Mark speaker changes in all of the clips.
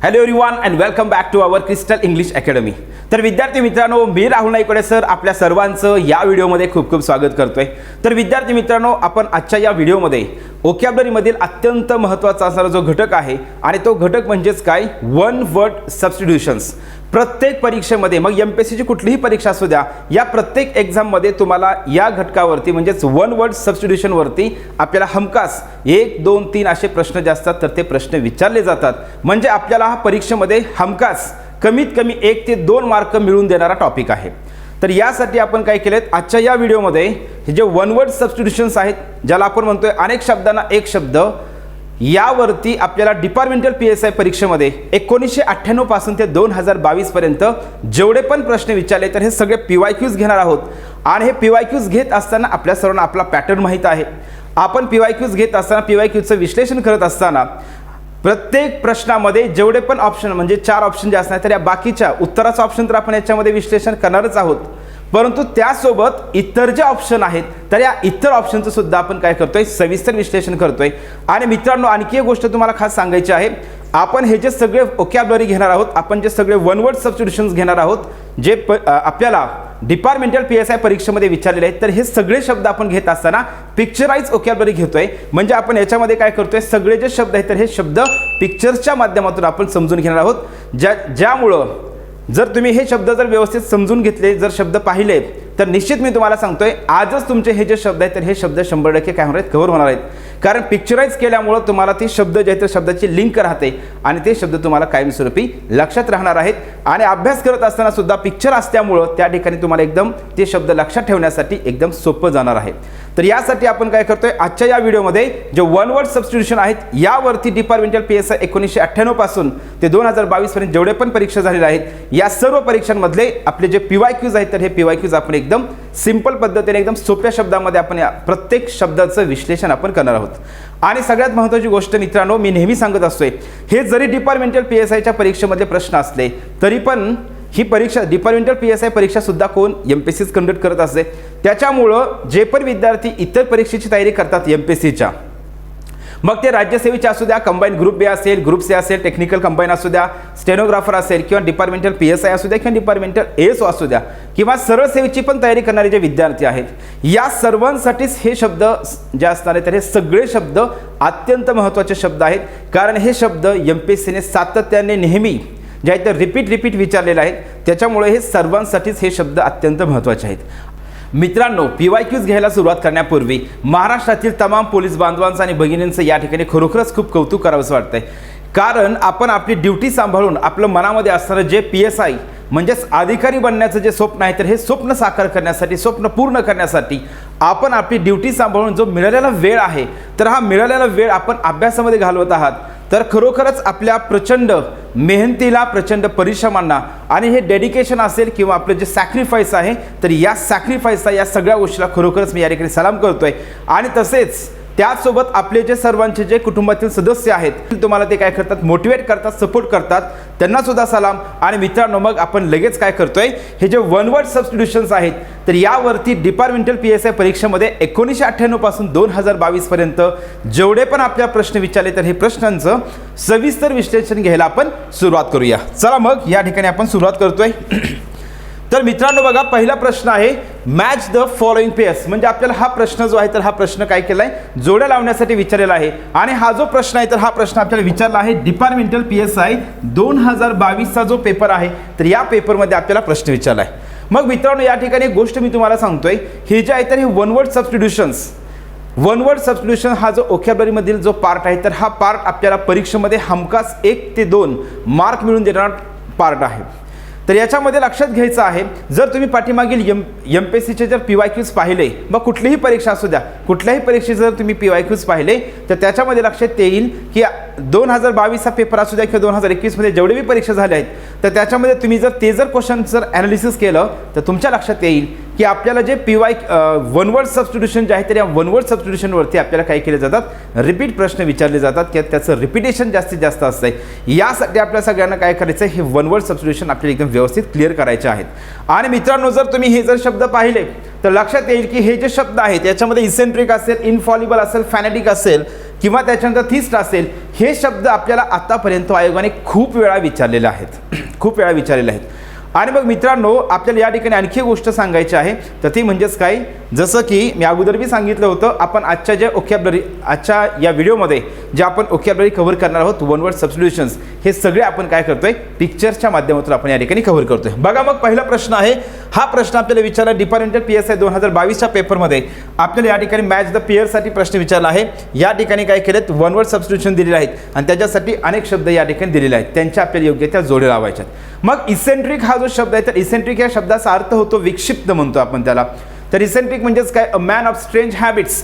Speaker 1: Hello everyone and welcome back to our crystal English academy. तर विद्यार्थी मित्रांनो, मी Rahul नाईकडे sir आपल्या सर्वांचं या व्हिडिओमध्ये खूप खूप स्वागत करतोय। तर विद्यार्थी मित्रांनो, आपण आजच्या या व्हिडिओमध्ये वोकॅब्युलरीमधील अत्यंत महत्त्वाचा असणारा जो घटक आहे आणि तो घटक म्हणजेच काय, वन वर्ड सबस्टिट्यूशन्स। प्रत्येक परीक्षेमध्ये, मग एमपीएससीची कुठलीही परीक्षा असू द्या, या प्रत्येक एक्झाममध्ये तुम्हाला या घटकावरती म्हणजेच वन वर्ड सबस्टिट्यूशनवरती आपल्याला हमखास 1, 2, 3 असे प्रश्न जे असतात तर ते प्रश्न विचारले जातात। म्हणजे आपल्याला हा परीक्षेमध्ये हमखास कमीत कमी 1 ते 2 मार्क मिळवून देणारा टॉपिक आहे। तर यासाठी आपण काय केलेत, आजच्या या व्हिडिओमध्ये हे जे वन वर्ड सबस्टिट्यूशन्स आहेत, ज्याला आपण म्हणतोय अनेक शब्दांना एक शब्द, यावरती आपल्याला डिपार्टमेंटल पीएसआय परीक्षेमध्ये 1998 पासून ते 2022 पर्यंत जेवढे पण प्रश्न विचारले तर हे सगळे पीवायक्यूज घेणार आहोत। आणि हे पीवायक्यूज घेत असताना आपल्या सर्वांना आपला पॅटर्न माहीत आहे। आपण पीवायक्यूज घेत असताना, पीवायक्यूजचं विश्लेषण करत असताना प्रत्येक प्रश्नामध्ये जेवढे पण ऑप्शन म्हणजे 4 ऑप्शन जे असणार तर या बाकीच्या उत्तराचा ऑप्शन तर आपण याच्यामध्ये विश्लेषण करणारच आहोत, परंतु त्यासोबत इतर जे ऑप्शन आहेत तर या इतर ऑप्शनचं सुद्धा आपण काय करतोय, सविस्तर विश्लेषण करतोय। आणि मित्रांनो, आणखी एक गोष्ट तुम्हाला खास सांगायची आहे, आपण हे जे सगळे वोकॅब्युलरी घेणार आहोत, आपण जे सगळे वन वर्ड सबस्टिट्यूशन्स घेणार आहोत, जे आपल्याला डिपार्टमेंटल पीएसआय परीक्षेमध्ये विचारलेले आहेत, तर हे सगळे शब्द आपण घेत असताना पिक्चराइज वोकॅब्युलरी घेतोय। म्हणजे आपण याच्यामध्ये काय करतोय, सगळे जे शब्द आहेत तर हे शब्द पिक्चर्सच्या माध्यमातून आपण समजून घेणार आहोत, ज्यामुळं जर तुम्ही हे शब्द जर व्यवस्थित समजून घेतले, जर शब्द पाहिले, तर निश्चित मी तुम्हाला सांगतोय आजच तुमचे हे जे शब्द आहेत तर हे शब्द 100% काय होणार आहेत, कव्हर होणार आहेत। कारण पिक्चराइज केल्यामुळे तुम्हाला ती शब्द जे आहेत तर शब्दाची लिंक राहते आणि ते शब्द तुम्हाला कायमस्वरूपी लक्षात राहणार आहेत। आणि अभ्यास करत असताना सुद्धा पिक्चर असल्यामुळे त्या ठिकाणी तुम्हाला एकदम ते शब्द लक्षात ठेवण्यासाठी एकदम सोपं जाणार आहे। तर यासाठी आपण काय करतोय, आजच्या या व्हिडिओमध्ये जे वन वर्ड सबस्टिट्यूशन आहेत यावरती डिपार्टमेंटल पीएसआय 1998 पासून ते 2022 पर्यंत जेवढे पण परीक्षा झालेल्या आहेत, या सर्व परीक्षांमधले आपले जे पीवायक्यूज आहेत तर हे पीवायक्यूज आपण एकदम सिंपल पद्धतीने, एकदम सोप्या शब्दामध्ये आपण या प्रत्येक शब्दाचं विश्लेषण आपण करणार आहोत। आणि सगळ्यात महत्त्वाची गोष्ट मित्रांनो, मी नेहमी सांगत असतोय, हे जरी डिपार्टमेंटल पीएसआयच्या परीक्षेमध्ये प्रश्न असले तरी पण ही परीक्षा, डिपार्टमेंटल पीएसआय परीक्षा सुद्धा कोण, एमपीएससीच कंडक्ट करत असते। त्याच्यामुळं जे पण विद्यार्थी इतर परीक्षेची तयारी करतात एमपीएससीच्या, मग ते राज्यसेवेचे असू द्या, कंबाईन ग्रुप बी असेल, ग्रुप सी असेल, टेक्निकल कंबाईन असू द्या, स्टेनोग्राफर असेल, किंवा डिपार्टमेंटल पीएसआय असू द्या, किंवा डिपार्टमेंटल एएसओ असू द्या, किंवा सरळ सेवेची पण तयारी करणारे जे विद्यार्थी आहेत, या सर्वांसाठीच हे शब्द जे असणार आहेत तर हे सगळे शब्द अत्यंत महत्त्वाचे शब्द आहेत। कारण हे शब्द एमपीएससीने सातत्याने नेहमी जे आहेत तर रिपीट विचारलेले आहेत, त्याच्यामुळे हे सर्वांसाठीच हे शब्द अत्यंत महत्त्वाचे आहेत। मित्रांनो, पीवायक्यूज घ्यायला सुरुवात करण्यापूर्वी महाराष्ट्रातील तमाम पोलीस बांधवांचं आणि भगिनींचं या ठिकाणी खरोखरच खूप कौतुक करावंसं वाटतंय। कारण आपण आपली ड्युटी सांभाळून आपलं मनामध्ये असणारं जे पीएसआय म्हणजेच अधिकारी बनण्याचं जे स्वप्न आहे तर हे स्वप्न साकार करण्यासाठी, स्वप्न पूर्ण करण्यासाठी आपण आपली ड्युटी सांभाळून जो मिळालेला वेळ आहे तर हा मिळालेला वेळ आपण अभ्यासामध्ये घालवत आहात, तर खरोखरच आपल्या प्रचंड मेहनतीला, प्रचंड परिश्रमांना आणि हे डेडिकेशन असेल किंवा आपलं जे सॅक्रिफाईस आहे तर या सॅक्रिफाईसला, या सगळ्या गोष्टीला खरोखरच मी या ठिकाणी सलाम करतोय। आणि तसेच त्याचसोबत आपले जे सर्वांचे जे कुटुंबातील सदस्य आहेत तुम्हाला ते काय करतात, मोटिवेट करतात, सपोर्ट करतात, त्यांना सुद्धा सलाम। आणि मित्रांनो, मग आपण लगेच काय करतोय, हे जे वन वर्ड सबस्टिट्यूशन्स आहेत तर यावरती डिपार्टमेंटल पीएसआय परीक्षेमध्ये 1998 पासून 2022 पर्यंत जेवढे पण आपल्या प्रश्न विचारले तर हे प्रश्नांचं सविस्तर विश्लेषण घ्यायला आपण सुरुवात करूया। चला मग या ठिकाणी आपण सुरुवात करतोय। तर मित्रांनो बघा, पहिला प्रश्न आहे मॅच द फॉलोइंग पेअर्स। म्हणजे आपल्याला हा प्रश्न जो आहे तर हा प्रश्न काय केलाय, जोड्या लावण्यासाठी विचारलेला आहे। आणि हा जो प्रश्न आहे तर हा प्रश्न आपल्याला विचारला आहे डिपार्टमेंटल पीएसआय 2022चा जो पेपर आहे तर या पेपरमध्ये आपल्याला प्रश्न विचारला आहे। मग मित्रांनो, या ठिकाणी एक गोष्ट मी तुम्हाला सांगतोय, हे जे आहे तर हे one word substitutions, one word substitution हा जो वोकॅब्युलरीमधील जो पार्ट आहे तर हा पार्ट आपल्याला परीक्षेमध्ये हमखास 1 ते 2 मार्क मिळून देणारा पार्ट आहे। तर याच्यामध्ये लक्षात घ्यायचं आहे, जर तुम्ही पाठीमागील एमपीएससीचे जर पीवायक्यूज पाहिले, मग कुठलीही परीक्षा असू द्या, कुठल्याही परीक्षेचे जर तुम्ही पीवायक्यूज पाहिले तर त्याच्यामध्ये लक्षात येईल की 2022चा पेपर असू द्या किंवा 2021 मध्ये जेवढे भी परीक्षा झाल्या आहेत तर त्याच्यामध्ये तुम्ही जर ते जर क्वेश्चन जर ॲनालिसिस केलं तर तुमच्या लक्षात येईल की आपल्याला जे वन वर्ड सबस्टिट्यूशन जे आहे तर या वन वर्ड सबस्टिट्यूशनवरती आपल्याला काय केले जातात, रिपीट प्रश्न विचारले जातात किंवा त्याचं रिपिटेशन जास्तीत जास्त असतं। यासाठी आपल्या सगळ्यांना काय करायचं, हे वन वर्ड सबस्टिट्यूशन आपल्याला एकदम व्यवस्थित क्लिअर करायचे आहेत। आणि मित्रांनो, जर तुम्ही हे जर शब्द पाहिले तर लक्षात येईल की हे जे शब्द आहेत याच्यामध्ये इसेंट्रिक असेल, इनफॉलिबल असेल, फॅनेटिक असेल किंवा त्याच्यानंतर थिस्ट असेल, हे शब्द आपल्याला आतापर्यंत आयोगाने खूप वेळा विचारलेले आहेत, खूप वेळा विचारलेले आहेत. आणि मग मित्रांनो, आपल्याला या ठिकाणी आणखी गोष्ट सांगायची आहे, तर ती म्हणजेच काय, जसं की मी अगोदर बी सांगितलं होतं, आपण आजच्या ज्या ओकॅब्युलरी, आजच्या या व्हिडिओमध्ये जे आपण ओकॅब्युलरी कव्हर करणार आहोत, वन वर्ड सबस्टिट्यूशन्स, हे सगळे आपण काय करतोय, पिक्चर्सच्या माध्यमातून आपण या ठिकाणी कव्हर करतोय. बघा मग पहिला प्रश्न आहे, हा प्रश्न आपल्याला विचारला डिपार्टमेंटल PSI 2022च्या पेपरमध्ये. आपल्याला या ठिकाणी मॅच द पेअरसाठी प्रश्न विचारला आहे. या ठिकाणी काय केलेत, वन वर्ड सबस्टिट्यूशन दिलेले आहेत आणि त्याच्यासाठी अनेक शब्द या ठिकाणी दिलेले आहेत, त्यांच्या आपल्याला योग्य त्या जोडे लावायच्यात. मग इसेंट्रिक हा जो शब्द आहे, तर इसेंट्रिक या शब्दाचा अर्थ होतो विक्षिप्त म्हणतो आपण त्याला. तर इसेंट्रिक म्हणजेच काय, a man of strange habits.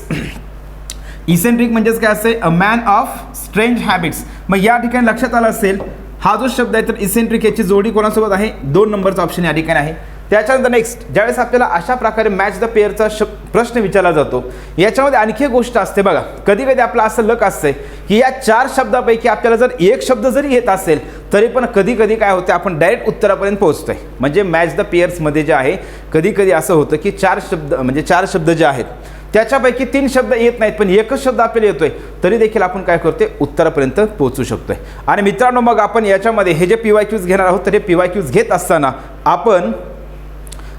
Speaker 1: Eccentric म्हणजेच काय असते, a man of strange habits. मग या ठिकाणी लक्षात आलं असेल, हा जो शब्द आहे, तर इसेंट्रिक याची जोडी कोणासोबत आहे, 2 नंबरचा ऑप्शन या ठिकाणी आहे. त्याच्यानंतर नेक्स्ट, ज्यावेळेस आपल्याला अशा प्रकारे मॅच द पेअरचा प्रश्न विचारला जातो, याच्यामध्ये आणखी एक गोष्ट असते बघा, कधी कधी आपलं असं लक असते की या 4 शब्दापैकी आपल्याला जर एक शब्द जरी येत असेल, तरी पण कधी कधी काय होतं, आपण डायरेक्ट उत्तरापर्यंत पोहोचतोय. म्हणजे मॅच द पेअर्समध्ये जे आहे, कधी कधी असं होतं की 4 शब्द, म्हणजे 4 शब्द जे आहेत त्याच्यापैकी 3 शब्द येत नाहीत, पण एकच शब्द आपल्याला येतोय, तरी देखील आपण काय करतोय, उत्तरापर्यंत पोहोचू शकतोय. आणि मित्रांनो, मग आपण याच्यामध्ये हे जे PYQs घेणार आहोत, तर हे PYQs घेत असताना आपण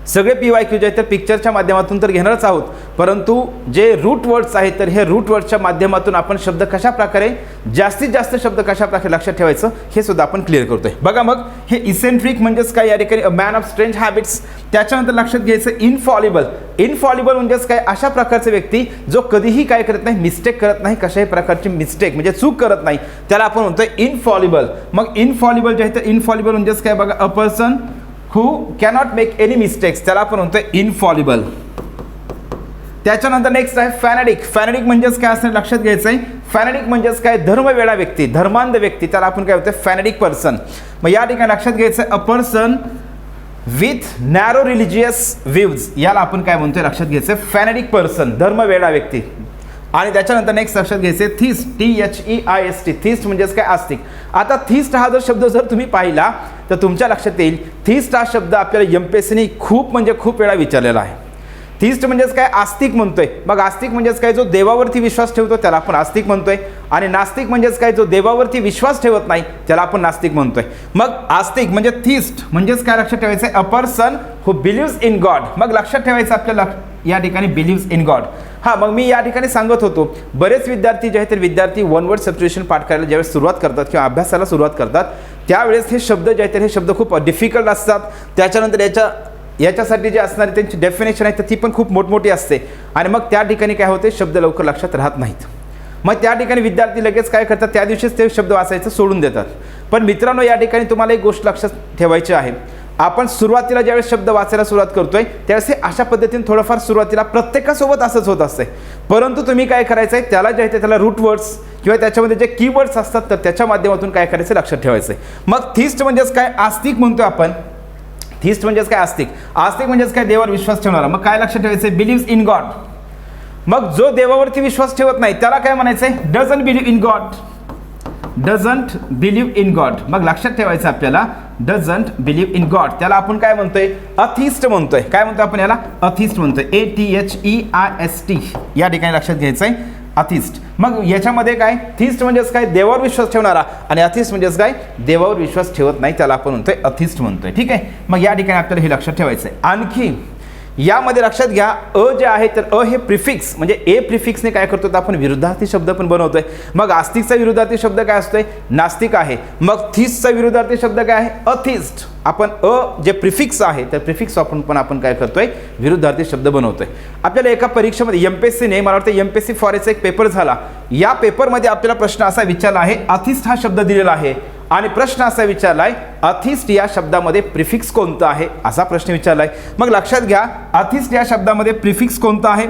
Speaker 1: सगळे PYQ जे आहेत तर पिक्चरच्या माध्यमातून तर घेणारच आहोत, परंतु जे रूट वर्ड्स आहेत, तर हे रूट वर्ड्सच्या माध्यमातून आपण शब्द कशा प्रकारे, जास्तीत जास्त शब्द कशा प्रकारे लक्षात ठेवायचं, हे सुद्धा आपण क्लिअर करतोय. बघा मग, हे इसेंट्रिक म्हणजेच काय, या ठिकाणी a man of strange habits. त्याच्यानंतर लक्षात घ्यायचं इनफॉलिबल. इनफॉलिबल म्हणजेच काय, अशा प्रकारचा व्यक्ती जो कधीही काय करत नाही, मिस्टेक करत नाही, कशाही प्रकारची मिस्टेक म्हणजे चूक करत नाही, त्याला आपण म्हणतोय इनफॉलिबल. मग इनफॉलिबल जे आहे, तर इनफॉलिबल म्हणजेच काय बघा, a person who cannot make any mistakes, त्याला आपण म्हणतोय इनफॉलिबल. त्याच्यानंतर नेक्स्ट आहे फॅनॅटिक. फॅनॅटिक म्हणजेच काय असं लक्षात घ्यायचं आहे, फॅनॅटिक म्हणजेच काय, धर्मवेडा व्यक्ती, धर्मांध व्यक्ती, त्याला आपण काय होतं, फॅनॅटिक पर्सन. मग या ठिकाणी लक्षात घ्यायचं आहे, a person with narrow religious views, याला आपण काय म्हणतोय, लक्षात घ्यायचं आहे फॅनॅटिक पर्सन, धर्मवेडा व्यक्ती. आणि त्याच्यानंतर नेक्स्ट लक्षात घ्यायचे थिस्ट, THEIST, थिस्ट म्हणजेच काय, आस्तिक. आता थिस्ट हा जर शब्द जर तुम्ही पाहिला, तर तुमच्या लक्षात येईल, थिस्ट हा शब्द आपल्याला MPSCने खूप म्हणजे खूप वेळा विचारलेला आहे. थिस्ट म्हणजेच काय, आस्तिक म्हणतोय. मग आस्तिक म्हणजेच काय, जो देवावरती विश्वास ठेवतो त्याला आपण आस्तिक म्हणतोय. आणि नास्तिक म्हणजेच काय, जो देवावरती विश्वास ठेवत नाही त्याला आपण नास्तिक म्हणतोय. मग आस्तिक म्हणजे थिस्ट म्हणजेच काय, लक्षात ठेवायचं आहे, a person who believes in God. मग लक्षात ठेवायचं आपल्याला या ठिकाणी बिलिव्स इन गॉड. हां, मग मी या ठिकाणी सांगत होतो, बरेच विद्यार्थी जे आहेत, तर विद्यार्थी वन वर्ड सबस्टिट्यूशन पाठ करायला ज्यावेळेस सुरुवात करतात किंवा अभ्यासाला सुरुवात करतात, त्यावेळेस हे शब्द जे आहेत, तर हे शब्द खूप डिफिकल्ट असतात. त्याच्यानंतर याच्यासाठी जे असणारी त्यांची डेफिनेशन आहे, तर ती पण खूप मोठमोठी असते. आणि मग त्या ठिकाणी काय होते, शब्द लवकर लक्षात राहत नाहीत. मग त्या ठिकाणी विद्यार्थी लगेच काय करतात, त्या दिवशीच ते शब्द वाचायचं सोडून देतात. पण मित्रांनो, या ठिकाणी तुम्हाला एक गोष्ट लक्षात ठेवायची आहे, आपण सुरुवातीला ज्यावेळेस शब्द वाचायला सुरुवात करतोय, त्यावेळेस हे अशा पद्धतीने थोडंफार सुरुवातीला प्रत्येकासोबत असंच होत असते. परंतु तुम्ही काय करायचं आहे, त्याला जे आहे त्याला रूट वर्ड्स किंवा त्याच्यामध्ये जे कीवर्ड्स असतात, तर त्याच्या माध्यमातून काय करायचं, लक्षात ठेवायचं आहे. मग थिस्ट म्हणजेच काय, आस्तिक म्हणतोय आपण. थिस्ट म्हणजेच काय, आस्तिक. आस्तिक म्हणजेच काय, देवावर विश्वास ठेवणारा. मग काय लक्षात ठेवायचं, बिलिव्स इन गॉड. मग जो देवावरती विश्वास ठेवत नाही त्याला काय म्हणायचं आहे, doesn't believe in God. Doesn't believe in God. मग लक्षात ठेवायचं आपल्याला, डझंट बिलीव्ह इन गॉड, त्याला आपण काय म्हणतोय, अथिस्ट म्हणतोय. काय म्हणतोय आपण याला, अथिस्ट म्हणतोय, ATHEIST. या ठिकाणी लक्षात घ्यायचं आहे, अथिस्ट. मग याच्यामध्ये काय, थिस्ट म्हणजेच काय, देवावर विश्वास ठेवणारा, आणि अथिस्ट म्हणजेच काय, देवावर विश्वास ठेवत नाही, त्याला आपण म्हणतोय अथिस्ट म्हणतोय. ठीक आहे, मग या ठिकाणी आपल्याला हे लक्षात ठेवायचं आहे. आणखी यामध्ये लक्षात घ्या, अ जे आहे, तर अ हे प्रिफिक्स म्हणजे ए प्रिफिक्सने काय करतो, तर आपण विरुद्धार्थी शब्द पण बनवतोय. मग आस्तिकचा विरुद्धार्थी शब्द काय असतोय, नास्तिक आहे. मग थिस्टचा विरुद्धार्थी शब्द काय आहे, अथिस्ट. आपण अ जे प्रिफिक्स आहे, तर प्रिफिक्स आपण काय करतोय, विरुद्धार्थी शब्द बनवतोय. आपल्याला एका परीक्षेमध्ये MPSCने, मला वाटतं MPSC फॉरेस्टचा एक पेपर झाला, या पेपरमध्ये आपल्याला प्रश्न असा विचारला आहे, अथिस्ट हा शब्द दिलेला आहे आणि प्रश्न असा विचारलाय, अथिस्ट या शब्दामध्ये प्रिफिक्स कोणता आहे, असा प्रश्न विचारलाय. मग लक्षात घ्या, अथिस्ट या शब्दामध्ये प्रिफिक्स कोणता आहे,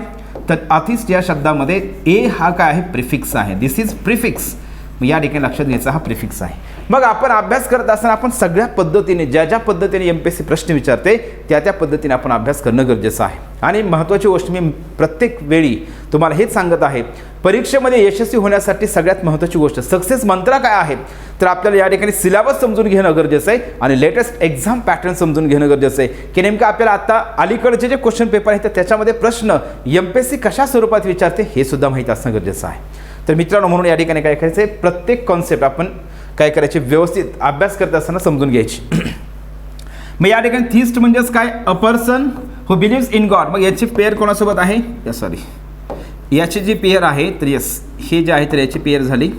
Speaker 1: तर अथिस्ट या शब्दामध्ये ए हा काय आहे, प्रिफिक्स आहे. दिस इज प्रिफिक्स. या ठिकाणी लक्षात घ्यायचा, हा प्रिफिक्स आहे. मग आपण अभ्यास करत असताना आपण सगळ्या पद्धतीने, ज्या पद्धतीने MPSC प्रश्न विचारते, त्या पद्धतीने आपण अभ्यास करणं गरजेचं आहे. आणि महत्त्वाची गोष्ट मी प्रत्येक वेळी तुम्हाला हेच सांगत आहे, परीक्षेमध्ये यशस्वी होण्यासाठी सगळ्यात महत्त्वाची गोष्ट, सक्सेस मंत्र काय आहे, तर आपल्याला या ठिकाणी सिलेबस समजून घेणं गरजेचं आहे आणि लेटेस्ट एक्झाम पॅटर्न समजून घेणं गरजेचं आहे, की नेमकं आपल्याला आता अलीकडचे जे क्वेश्चन पेपर आहेत, तर त्याच्यामध्ये प्रश्न MPSC कशा स्वरूपात विचारते हे सुद्धा माहीत असणं गरजेचं आहे. तर मित्रांनो म्हणून या ठिकाणी काय करायचं आहे, प्रत्येक कॉन्सेप्ट आपण काय करायचे, व्यवस्थित अभ्यास करत असताना समजून घ्यायची. मग या ठिकाणी थिस्ट म्हणजेच काय, a person who believes in God. मग याची पेअर कोणासोबत आहे, सॉरी याची जी पेअर आहे तर यस हे जे आहे तर याची पेअर झाली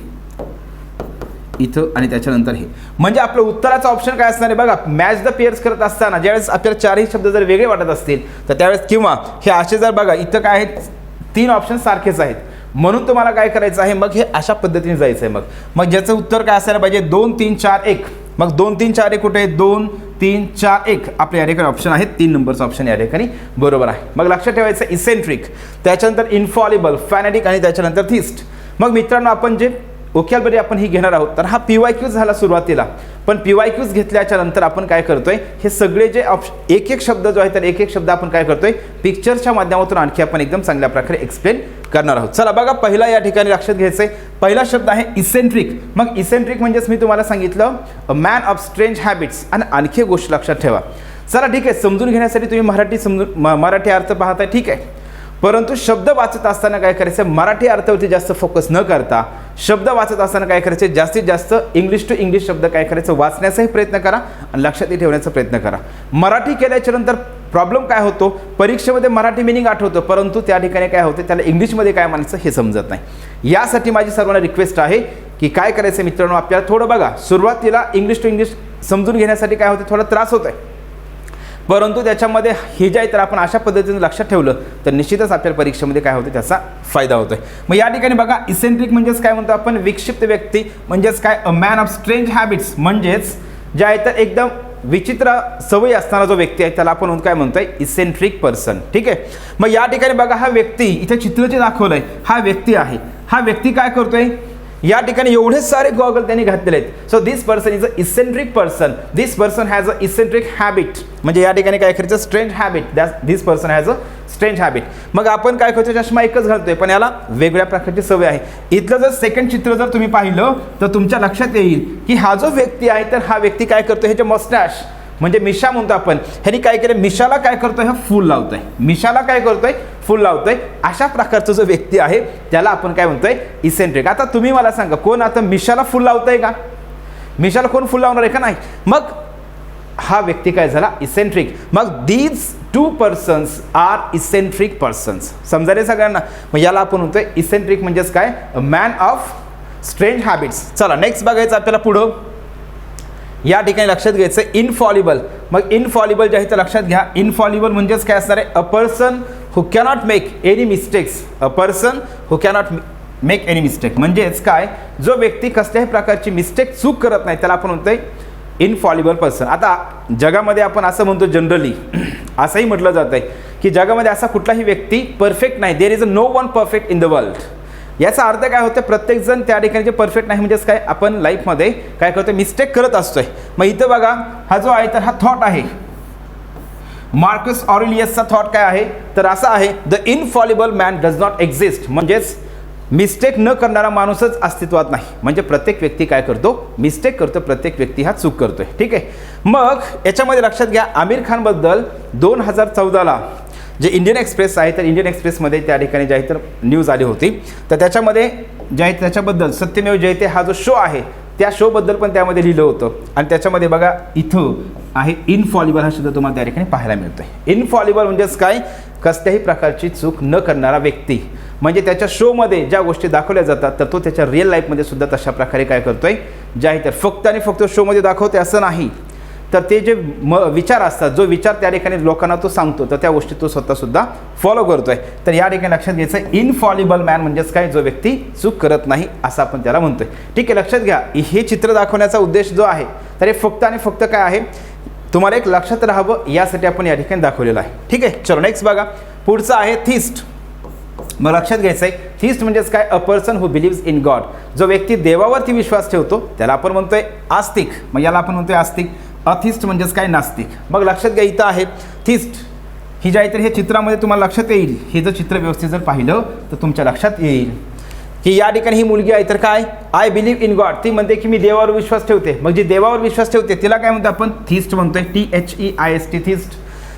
Speaker 1: इथं आणि त्याच्यानंतर हे. म्हणजे आपलं उत्तराचं ऑप्शन काय असणार आहे बघा, मॅच द पेअर्स करत असताना ज्यावेळेस आपल्याला चारही शब्द जर वेगळे वाटत असतील तर त्यावेळेस, किंवा हे असे जर बघा इथं काय आहेत, 3 ऑप्शन सारखेच आहेत, म्हणून तुम्हाला काय करायचं आहे, मग हे अशा पद्धतीने जायचं आहे. मग ज्याचं उत्तर काय असायला पाहिजे, 2 3 4 1. मग 2 3 4 1 कुठे आहे, 2 3 4 1 आपल्या या ठिकाणी ऑप्शन आहे, 3 नंबरचा ऑप्शन या ठिकाणी बरोबर आहे. मग लक्षात ठेवायचं इसेंट्रिक, त्याच्यानंतर इन्फॉलिबल, फॅनेटिक आणि त्याच्यानंतर थिस्ट. मग मित्रांनो आपण जे ओकॅब्युलरी आपण ही घेणार आहोत, तर हा PYQ झाला सुरुवातीला, पण PYQs घेतल्याच्या नंतर आपण काय करतोय, हे सगळे जे ऑप्शन एक शब्द जो आहे तर एक शब्द आपण काय करतोय, पिक्चरच्या माध्यमातून आणखी आपण एकदम चांगल्या प्रकारे एक्सप्लेन करणार आहोत. चला बघा, पहिला या ठिकाणी लक्षात घ्यायचंय, पहिला शब्द आहे इसेंट्रिक. मग इसेंट्रिक म्हणजेच मी तुम्हाला सांगितलं मॅन ऑफ स्ट्रेंज हॅबिट्स. आणि आणखी गोष्ट लक्षात ठेवा. चला ठीक आहे, समजून घेण्यासाठी तुम्ही मराठी अर्थ पाहताय, ठीक आहे, परंतु शब्द वाचत असताना काय करायचं, मराठी अर्थावरती जास्त फोकस न करता शब्द वाचत असताना काय करायचं, जास्तीत जास्त इंग्लिश टू इंग्लिश शब्द काय करायचं, वाचण्याचाही प्रयत्न करा आणि लक्षातही ठेवण्याचा प्रयत्न करा. मराठी केल्याच्या नंतर प्रॉब्लेम काय होतो, परीक्षेमध्ये मराठी मिनिंग आठवतं, परंतु त्या ठिकाणी काय होते, त्याला इंग्लिशमध्ये काय म्हणायचं हे समजत नाही. यासाठी माझी सर्वांना रिक्वेस्ट आहे की काय करायचं मित्रांनो, आपल्याला थोडं बघा, सुरुवातीला इंग्लिश टू इंग्लिश समजून घेण्यासाठी काय होते, थोडा त्रास होत आहे, परंतु त्याच्यामध्ये हे जे आहे तर आपण अशा पद्धतीने लक्षात ठेवलं तर निश्चितच आपल्या परीक्षेमध्ये काय होते, त्याचा फायदा होतोय. मग या ठिकाणी बघा, इसेंट्रिक म्हणजेच काय म्हणतो आपण, विक्षिप्त व्यक्ती, म्हणजेच काय, a man of strange habits, म्हणजेच जे आहे तर एकदम विचित्र सवयी असणारा जो व्यक्ती आहे त्याला आपण काय म्हणतोय, इसेंट्रिक पर्सन. ठीक आहे. मग या ठिकाणी बघा, हा व्यक्ती इथे चित्र जे दाखवलंय हा व्यक्ती आहे. हा व्यक्ती काय करतोय, या ठिकाणी एवढे सारे गॉगल त्यांनी घातलेले आहेत. So this person is a eccentric person, this person has a eccentric habit. म्हणजे या ठिकाणी काय करायचं, strange habit, this person has a strange habit. मग आपण काय करतो, चष्मा एकच घालतोय पण याला वेगळ्या प्रकारची सवय आहे. इथलं जर सेकंड चित्र जर तुम्ही पाहिलं तर तुमच्या लक्षात येईल की हा जो व्यक्ती आहे तर हा व्यक्ती काय करतो, ह्याचे मस्टॅश म्हणजे मिशा म्हणतो आपण, ह्यानी काय केलं, मिशाला काय करतोय, हा फूल लावतोय, मिशाला काय करतोय, फूल लावतोय. अशा प्रकारचा जो व्यक्ती आहे त्याला आपण काय म्हणतोय, इसेंट्रिक. आता तुम्ही मला सांगा, कोण आता मिशाला फूल लावतंय का, मिशाला कोण फूल लावणार आहे का, नाही. मग हा व्यक्ती काय झाला, इसेंट्रिक. मग these 2 persons are eccentric persons. समजायला सगळ्यांना. मग याला आपण म्हणतोय इसेंट्रिक म्हणजेच काय, मॅन ऑफ स्ट्रेंज हॅबिट्स. चला नेक्स्ट बघायचं आपल्याला पुढं. या ठिकाणी लक्षात घ्यायचं इनफॉलिबल. मग इनफॉलिबल जे आहे ते लक्षात घ्या. इनफॉलिबल म्हणजेच काय असणार आहे, a person who cannot make any mistakes. A person who cannot make any mistake म्हणजेच काय, जो व्यक्ती कसल्याही प्रकारची मिस्टेक चूक करत नाही त्याला आपण म्हणतोय इनफॉलिबल पर्सन. आता जगामध्ये आपण असं म्हणतो, जनरली असंही म्हटलं जातं आहे की जगामध्ये असा कुठलाही व्यक्ती परफेक्ट नाही. There is a no one perfect in the world. याचा अर्थ काय होतं, प्रत्येकजण त्या ठिकाणी जे परफेक्ट नाही म्हणजेच काय, आपण लाईफमध्ये काय करतोय, मिस्टेक करत असतोय. मग इथं बघा, हा जो आहे तर हा थॉट आहे, मार्कस ऑरेलियसचा थॉट काय आहे तर असा आहे, the Infallible man does not exist. म्हणजेच मिस्टेक न करणारा माणूसच अस्तित्वात नाही. म्हणजे प्रत्येक व्यक्ती काय करतो, मिस्टेक करतो, प्रत्येक व्यक्ती हा चूक करतोय. ठीक आहे. मग याच्यामध्ये लक्षात घ्या, आमिर खानबद्दल 2014ला जे इंडियन एक्सप्रेस आहे तर इंडियन एक्सप्रेसमध्ये त्या ठिकाणी जे आहे तर न्यूज आली होती. तर त्याच्यामध्ये जे आहे त्याच्याबद्दल सत्यमेव जयते हा जो शो आहे त्या शोबद्दल पण त्यामध्ये लिहिलं होतं. आणि त्याच्यामध्ये बघा इथं आहे इनफॉलिबल हा शब्द तुम्हाला त्या ठिकाणी पाहायला मिळतोय. इनफॉलिबल म्हणजेच काय, कसल्याही प्रकारची चूक न करणारा व्यक्ती. म्हणजे त्याच्या शोमध्ये ज्या गोष्टी दाखवल्या जातात तर तो त्याच्या रिअल लाईफमध्ये सुद्धा तशा प्रकारे काय करतोय, जे आहे तर फक्त आणि फक्त शोमध्ये दाखवते असं नाही, तर ते जे विचार असतात, जो विचार त्या ठिकाणी लोकांना तो सांगतो तर त्या गोष्टी तो स्वतःसुद्धा फॉलो करतोय. तर या ठिकाणी लक्षात घ्यायचं इनफॉलिबल मॅन म्हणजेच काय, जो व्यक्ती चूक करत नाही असं आपण त्याला म्हणतोय. ठीक आहे. लक्षात घ्या, हे चित्र दाखवण्याचा उद्देश जो आहे तर हे फक्त आणि फक्त काय आहे, तुम्हाला एक लक्षात राहावं यासाठी आपण या ठिकाणी दाखवलेलं आहे. ठीक आहे. चलो नेक्स्ट बघा, पुढचं आहे थिस्ट. मग लक्षात घ्यायचं आहे, थिस्ट म्हणजेच काय, a person who believes in God. जो व्यक्ती देवावरती विश्वास ठेवतो त्याला आपण म्हणतोय आस्तिक. मग याला आपण म्हणतोय आस्तिक. अथिस्ट म्हणजेच काय, नास्तिक. मग लक्षात घ्या, इथं आहे थिस्ट ही जी आहे तर हे चित्रामध्ये तुम्हाला लक्षात येईल. हे जर चित्र व्यवस्थित जर पाहिलं तर तुमच्या लक्षात येईल की या ठिकाणी ही मुलगी आहे तर काय, आय बिलीव्ह इन गॉड. ती म्हणते की मी देवावर विश्वास ठेवते. मग जी देवावर विश्वास ठेवते तिला काय म्हणतो आपण, थिस्ट म्हणतोय, THEIST थिस्ट.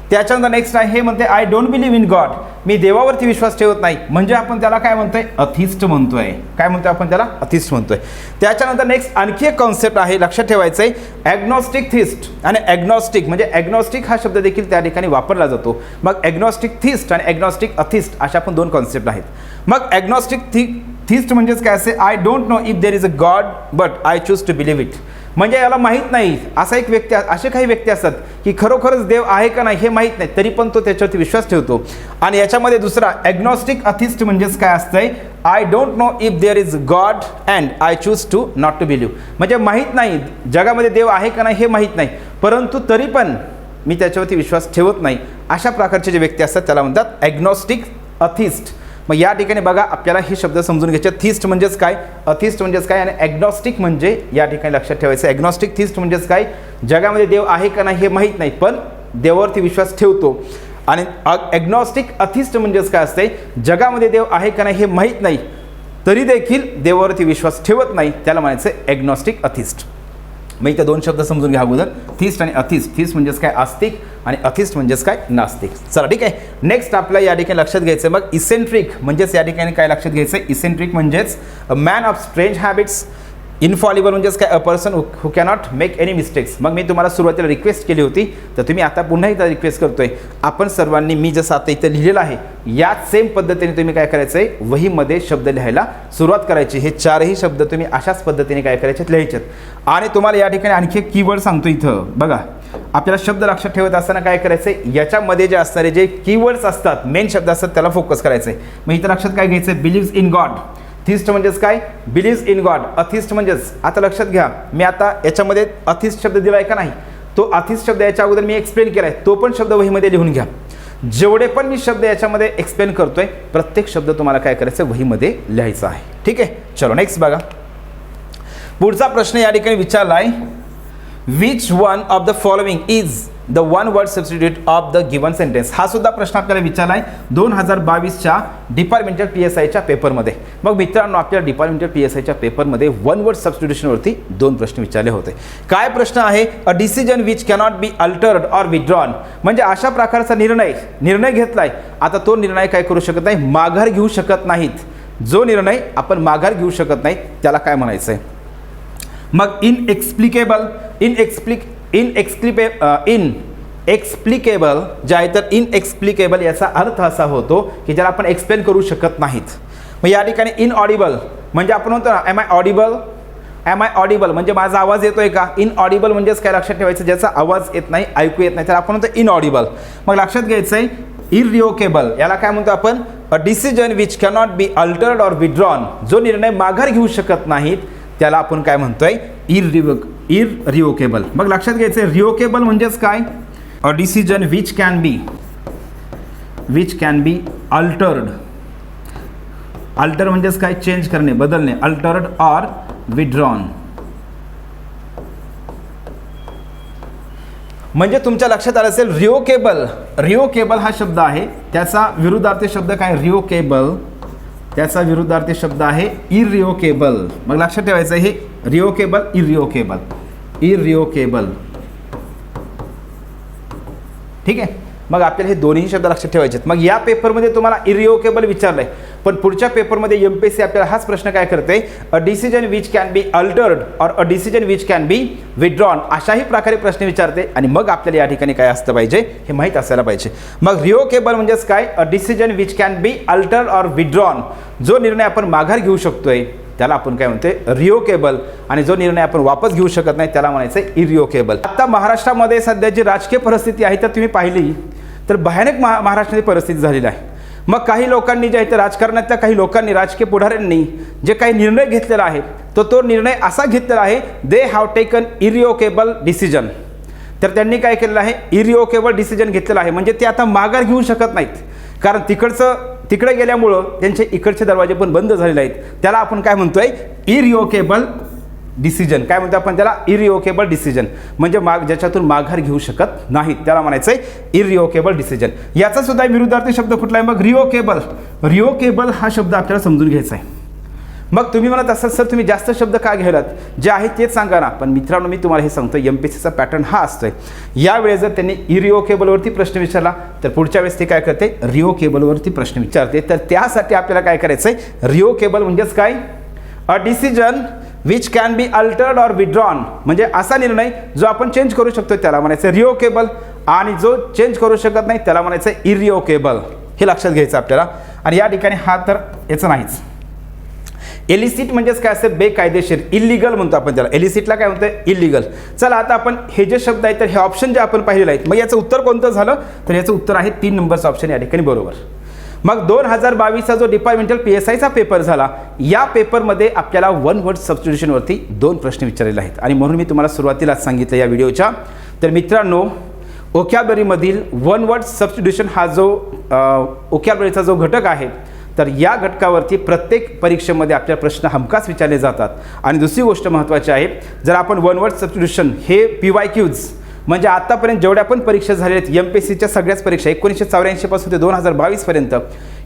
Speaker 1: त्याच्यानंतर नेक्स्ट आहे हे म्हणते I don't believe in God, मी देवावरती विश्वास ठेवत नाही, म्हणजे आपण त्याला काय म्हणतोय, अथिस्ट म्हणतोय. काय म्हणतोय आपण त्याला, अथिस्ट म्हणतोय. त्याच्यानंतर नेक्स्ट आणखी एक कॉन्सेप्ट आहे, लक्षात ठेवायचं आहे, ॲग्नॉस्टिक थिस्ट. आणि ॲग्नॉस्टिक म्हणजे ॲग्नॉस्टिक हा शब्द देखील त्या ठिकाणी वापरला जातो. मग ॲग्नॉस्टिक थिस्ट आणि ॲग्नॉस्टिक अथिस्ट अशा पण दोन कॉन्सेप्ट आहेत. मग ॲग्नॉस्टिक थिस्ट म्हणजेच काय असे, I don't know if there is a god but I choose to believe it. म्हणजे याला माहीत नाही, असा एक व्यक्ती, असे काही व्यक्ती असतात की खरोखरच देव आहे का नाही हे माहीत नाही, तरी पण तो त्याच्यावरती विश्वास ठेवतो. आणि याच्यामध्ये दुसरा ॲग्नॉस्टिक अथिस्ट म्हणजेच काय असतंय, I don't know if there is god and I choose to not to believe. म्हणजे माहीत नाही, जगामध्ये देव आहे का नाही हे माहीत नाही, परंतु तरी पण मी त्याच्यावरती विश्वास ठेवत नाही. अशा प्रकारचे जे व्यक्ती असतात त्याला म्हणतात ॲग्नॉस्टिक अथिस्ट. मग या ठिकाणी बघा आपल्याला हे शब्द समजून घ्यायचे. थिस्ट म्हणजेच काय, अथिस्ट म्हणजेच काय, आणि ॲग्नॉस्टिक म्हणजे या ठिकाणी लक्षात ठेवायचं. ॲग्नॉस्टिक थिस्ट म्हणजेच काय, जगामध्ये देव आहे का नाही हे माहीत नाही पण देवावरती विश्वास ठेवतो. आणि ॲग्नॉस्टिक अथिस्ट म्हणजेच काय असते, जगामध्ये देव आहे का नाही हे माहीत नाही तरी देखील देवावरती विश्वास ठेवत नाही, त्याला म्हणायचं ॲग्नॉस्टिक अथिस्ट. मग इथे दोन शब्द समजून घ्या अगोदर, थिस्ट आणि अथिस्ट. थिस्ट म्हणजेच काय, आस्तिक, आणि अथिस्ट म्हणजेच काय, नास्तिक. चला ठीक आहे. नेक्स्ट आपल्याला या ठिकाणी लक्षात घ्यायचं मग इसेंट्रिक म्हणजेच या ठिकाणी काय लक्षात घ्यायचं, इसेंट्रिक म्हणजेच a man of strange habits. Infallible म्हणजेच काय, a person who cannot make any mistakes. मग मी तुम्हाला सुरुवातीला रिक्वेस्ट केली होती, तर तुम्ही आता पुन्हा एकदा रिक्वेस्ट करतोय, आपण सर्वांनी मी जसं आता इथं लिहिलेलं आहे याच सेम पद्धतीने तुम्ही काय करायचं आहे, वहीमध्ये शब्द लिहायला सुरुवात करायची. हे चारही शब्द तुम्ही अशाच पद्धतीने काय करायचे, लिहायचे. आणि तुम्हाला या ठिकाणी आणखी एक कीवर्ड सांगतो इथं बघा. आपल्याला शब्द लक्षात ठेवत असताना काय करायचं आहे, याच्यामध्ये जे असणारे जे कीवर्ड्स असतात, मेन शब्द असतात, त्याला फोकस करायचं आहे. मग इथं लक्षात काय घ्यायचं आहे, बिलीव्स इन गॉड. थिस्ट म्हणजेच काय, बिलीव्स इन गॉड. अथिस्ट म्हणजेच, आता लक्षात घ्या, मी आता याच्यामध्ये अथिस्ट शब्द दिला आहे का नाही, तो अथिस्ट शब्द याच्या अगोदर मी एक्सप्लेन केला आहे, तो पण शब्द वहीमध्ये लिहून घ्या. जेवढे पण मी शब्द याच्यामध्ये एक्सप्लेन करतोय प्रत्येक शब्द तुम्हाला काय करायचं, वहीमध्ये लिहायचा आहे. ठीक आहे. चलो नेक्स्ट बघा. पुढचा प्रश्न या ठिकाणी विचारला आहे, which one of the following is the one word substitute of the given sentence. हा सुद्धा प्रश्न आपल्याला विचारला आहे 2022च्या डिपार्टमेंटल PSIच्या पेपरमध्ये. मग मित्रांनो, आपल्या डिपार्टमेंटल PSIच्या पेपरमध्ये वन वर्ड सबस्टिट्यूशनवरती दोन प्रश्न विचारले होते. काय प्रश्न आहे, a decision which cannot be altered or withdrawn. म्हणजे अशा प्रकारचा निर्णय घेतलाय, आता तो निर्णय काय करू शकत नाही, माघार घेऊ शकत नाहीत. जो निर्णय आपण माघार घेऊ शकत नाही त्याला काय म्हणायचं आहे. मग इनएक्सप्लिकेबल जे आहे, तर इनएक्सप्लिकेबल याचा अर्थ असा होतो की ज्याला आपण एक्सप्लेन करू शकत नाहीत. मग या ठिकाणी इनऑडिबल म्हणजे आपण म्हणतो ना, एम आय ऑडिबल म्हणजे माझा आवाज येतोय का. इनऑडिबल म्हणजेच काय लक्षात ठेवायचं, ज्याचा आवाज येत नाही, ऐकू येत नाही, तर आपण म्हणतो इनऑडिबल. मग लक्षात घ्यायचं आहे इररिओकेबल, याला काय म्हणतो आपण, a decision which cannot be altered or withdrawn. जो निर्णय माघार घेऊ शकत नाहीत त्याला आपण काय म्हणतोय, इररिओकेबल. मग लक्षात घ्यायचं रिओकेबल म्हणजेच काय, a decision which can be altered. Alter म्हणजेच काय, चेंज करणे, बदलणे, अल्टर्ड ऑर विथड्रॉन. म्हणजे तुमच्या लक्षात आलं असेल रिओकेबल हा शब्द आहे, त्याचा विरुद्धार्थी शब्द काय, रिओकेबल. त्याचा विरुद्धार्थी शब्द आहे इररिओकेबल. मग लक्षात ठेवायचं हे रिओकेबल, इररिओकेबल. ठीक आहे. मग आपल्याला हे दोन्ही शब्द लक्षात ठेवायचे. मग या पेपरमध्ये तुम्हाला इररिओकेबल विचारलंय, पण पुढच्या पेपरमध्ये MPSC आपल्याला हाच प्रश्न काय करते, a decision which can be altered or a decision which can be withdrawn. अशाही प्रकारे प्रश्न विचारते आणि मग आपल्याला या ठिकाणी काय असतं पाहिजे, हे माहीत असायला पाहिजे. मग रिओकेबल म्हणजेच काय, a decision which can be altered or withdrawn. जो निर्णय आपण माघार घेऊ शकतोय त्याला आपण काय म्हणतोय, रिओकेबल. आणि जो निर्णय आपण वापस घेऊ शकत नाही त्याला म्हणायचं इररिओकेबल. आता महाराष्ट्रामध्ये सध्याची राजकीय परिस्थिती आहे तर तुम्ही पाहिली तर भयानक महाराष्ट्राची परिस्थिती झालेली आहे. मग काही लोकांनी जे आहे ते राजकारणातल्या काही लोकांनी, राजकीय पुढाऱ्यांनी जे काही निर्णय घेतलेला आहे तो निर्णय असा घेतलेला आहे, दे हॅव टेकन इररिओकेबल डिसिजन. तर त्यांनी काय केलेलं आहे, इररिओकेबल डिसिजन घेतलेलं आहे. म्हणजे ते आता माघार घेऊ शकत नाहीत, कारण तिकडे गेल्यामुळं त्यांचे इकडचे दरवाजे पण बंद झालेले आहेत. त्याला आपण काय म्हणतोय, इररिओकेबल डिसिजन. काय म्हणतो आपण त्याला, इररिओकेबल डिसिजन. म्हणजे ज्याच्यातून माघार घेऊ शकत नाहीत त्याला म्हणायचंय इररिओकेबल डिसिजन. याचा सुद्धा विरुद्धार्थी शब्द कुठला आहे, मग रिओकेबल. रिओकेबल हा शब्द आपल्याला समजून घ्यायचा आहे. मग तुम्ही म्हणत असाल सर तुम्ही जास्त शब्द का घ्यायलात, जे आहेत तेच सांगा ना. पण मित्रांनो मी तुम्हाला हे सांगतो, MPSCचा पॅटर्न हा असतोय. यावेळेस जर त्यांनी इरिओकेबलवरती प्रश्न विचारला तर पुढच्या वेळेस ते काय करते, रिओकेबलवरती प्रश्न विचारते. तर त्यासाठी आपल्याला काय करायचं आहे, रिओकेबल म्हणजेच काय, a decision which can be altered or withdrawn, म्हणजे असा निर्णय जो आपण चेंज करू शकतो त्याला म्हणायचं रिओकेबल, आणि जो चेंज करू शकत नाही त्याला म्हणायचं इरिओकेबल. हे लक्षात घ्यायचं आपल्याला. आणि या ठिकाणी हा तर याचं नाहीच. एलिसिट म्हणजेच काय असतं, बेकायदेशीर, इलिगल म्हणतो आपण त्याला. एलिसिटला काय म्हणतोय, इलिगल. चला आता आपण हे जे शब्द आहेत तर हे ऑप्शन जे आपण पाहिलेले आहेत, मग याचं उत्तर कोणतं झालं, तर याचं उत्तर आहे 3 नंबरचं ऑप्शन या ठिकाणी बरोबर. मग 2022चा जो डिपार्टमेंटल PSIचा पेपर झाला, या पेपरमध्ये आपल्याला वन वर्ड सबस्टिट्यूशनवरती 2 प्रश्न विचारलेले आहेत. आणि म्हणून मी तुम्हाला सुरुवातीलाच सांगितलं या व्हिडिओच्या. तर मित्रांनो, ओकॅब्युलरीमधील वन वर्ड सबस्टिट्यूशन हा जो ओकॅब्युलरीचा जो घटक आहे, तर या घटकावरती प्रत्येक परीक्षेमध्ये आपल्या प्रश्न हमखास विचारले जातात. आणि दुसरी गोष्ट महत्त्वाची आहे, जर आपण वन वर्ड सबस्टिट्यूशन हे PYQs म्हणजे आतापर्यंत जेवढ्या पण परीक्षा झालेल्या आहेत, MPSCच्या सगळ्याच परीक्षा 1984 पासून ते 2022 पर्यंत,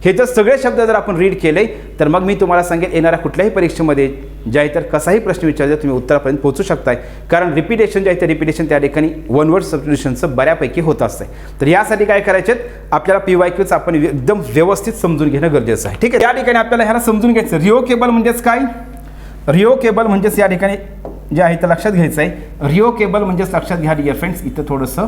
Speaker 1: हे जर सगळे शब्द जर आपण रीड केले तर मग मी तुम्हाला सांगेन येणाऱ्या कुठल्याही परीक्षेमध्ये जे आहे तर कसाही प्रश्न विचारले तुम्ही उत्तरापर्यंत पोहोचू शकताय. कारण रिपिटेशन जे आहे ते रिपिटेशन त्या ठिकाणी वन वर्ड सबस्टिट्यूशनचं बऱ्यापैकी होत असते. तर यासाठी काय करायचे, आपल्याला PYQचं आपण एकदम व्यवस्थित समजून घेणं गरजेचं आहे. ठीक आहे, या ठिकाणी आपल्याला ह्याला समजून घ्यायचं. रिओकेबल म्हणजेच काय, रिओकेबल म्हणजेच या ठिकाणी जे आहे ते लक्षात घ्यायचं आहे. रिओकेबल म्हणजेच लक्षात घ्या डिअर फ्रेंड्स, इथं थोडंसं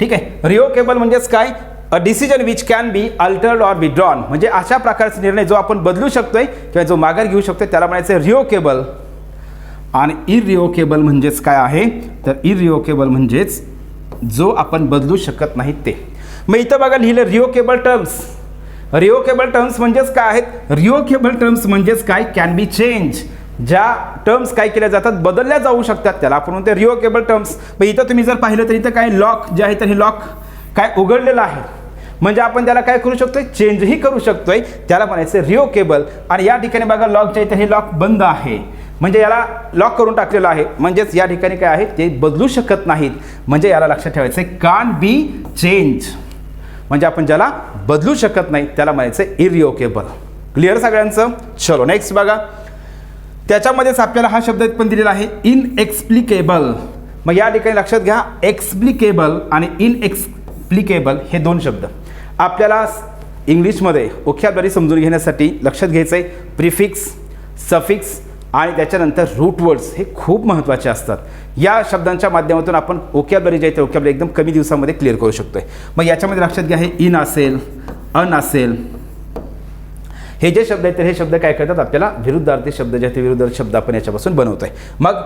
Speaker 1: ठीक आहे. रिओकेबल म्हणजेच काय, a decision which can be altered or withdrawn, म्हणजे अशा प्रकारचा निर्णय जो आपण बदलू शकतोय किंवा जो माघार घेऊ शकतोय त्याला म्हणायचं रिओकेबल. आणि इरिओकेबल म्हणजेच काय आहे, तर इरिओकेबल म्हणजेच जो आपण बदलू शकत नाही ते. मग इथं बघा लिहिलं रिओकेबल टर्म्स. रिओकेबल टर्म्स म्हणजेच काय आहेत, रिओकेबल टर्म्स म्हणजेच काय, कॅन बी चेंज, ज्या टर्म्स काय केल्या जातात, बदलल्या जाऊ शकतात, त्याला आपण म्हणतो रिओकेबल टर्म्स. मग इथं तुम्ही जर पाहिलं तर इथं काय लॉक जे आहे तर हे लॉक काय उघडलेलं आहे, म्हणजे आपण त्याला काय करू शकतोय, चेंजही करू शकतोय, त्याला म्हणायचं रिओकेबल. आणि या ठिकाणी बघा लॉक जे आहे तर हे लॉक बंद आहे, म्हणजे याला लॉक करून टाकलेलं आहे, म्हणजेच या ठिकाणी काय आहे ते बदलू शकत नाहीत, म्हणजे याला लक्षात ठेवायचं कान बी चेंज, म्हणजे आपण ज्याला बदलू शकत नाही त्याला म्हणायचं इरिओकेबल. क्लिअर सगळ्यांचं. चलो नेक्स्ट बघा, त्याच्यामध्येच आपल्याला हा शब्द पण दिलेला आहे इनएक्सप्लिकेबल. मग या ठिकाणी लक्षात घ्या, एक्सप्लिकेबल आणि इनएक्सप्लिकेबल हे 2 शब्द आपल्याला इंग्लिशमध्ये ओकॅब्युलरी समजून घेण्यासाठी लक्षात घ्यायचं आहे. प्रिफिक्स, सफिक्स आणि त्याच्यानंतर रूट वर्ड्स हे खूप महत्त्वाचे असतात. या शब्दांच्या माध्यमातून आपण ओकॅब्युलरी जे आहे ते ओकॅब्युलरी एकदम कमी दिवसामध्ये क्लिअर करू शकतोय. मग याच्यामध्ये लक्षात घ्या, हे इन असेल, अन असेल, हे जे शब्द आहेत तर हे शब्द काय करतात, आपल्याला विरुद्धार्थी शब्द जे आहेत ते विरुद्धार्थी शब्द आपण याच्यापासून बनवतोय. मग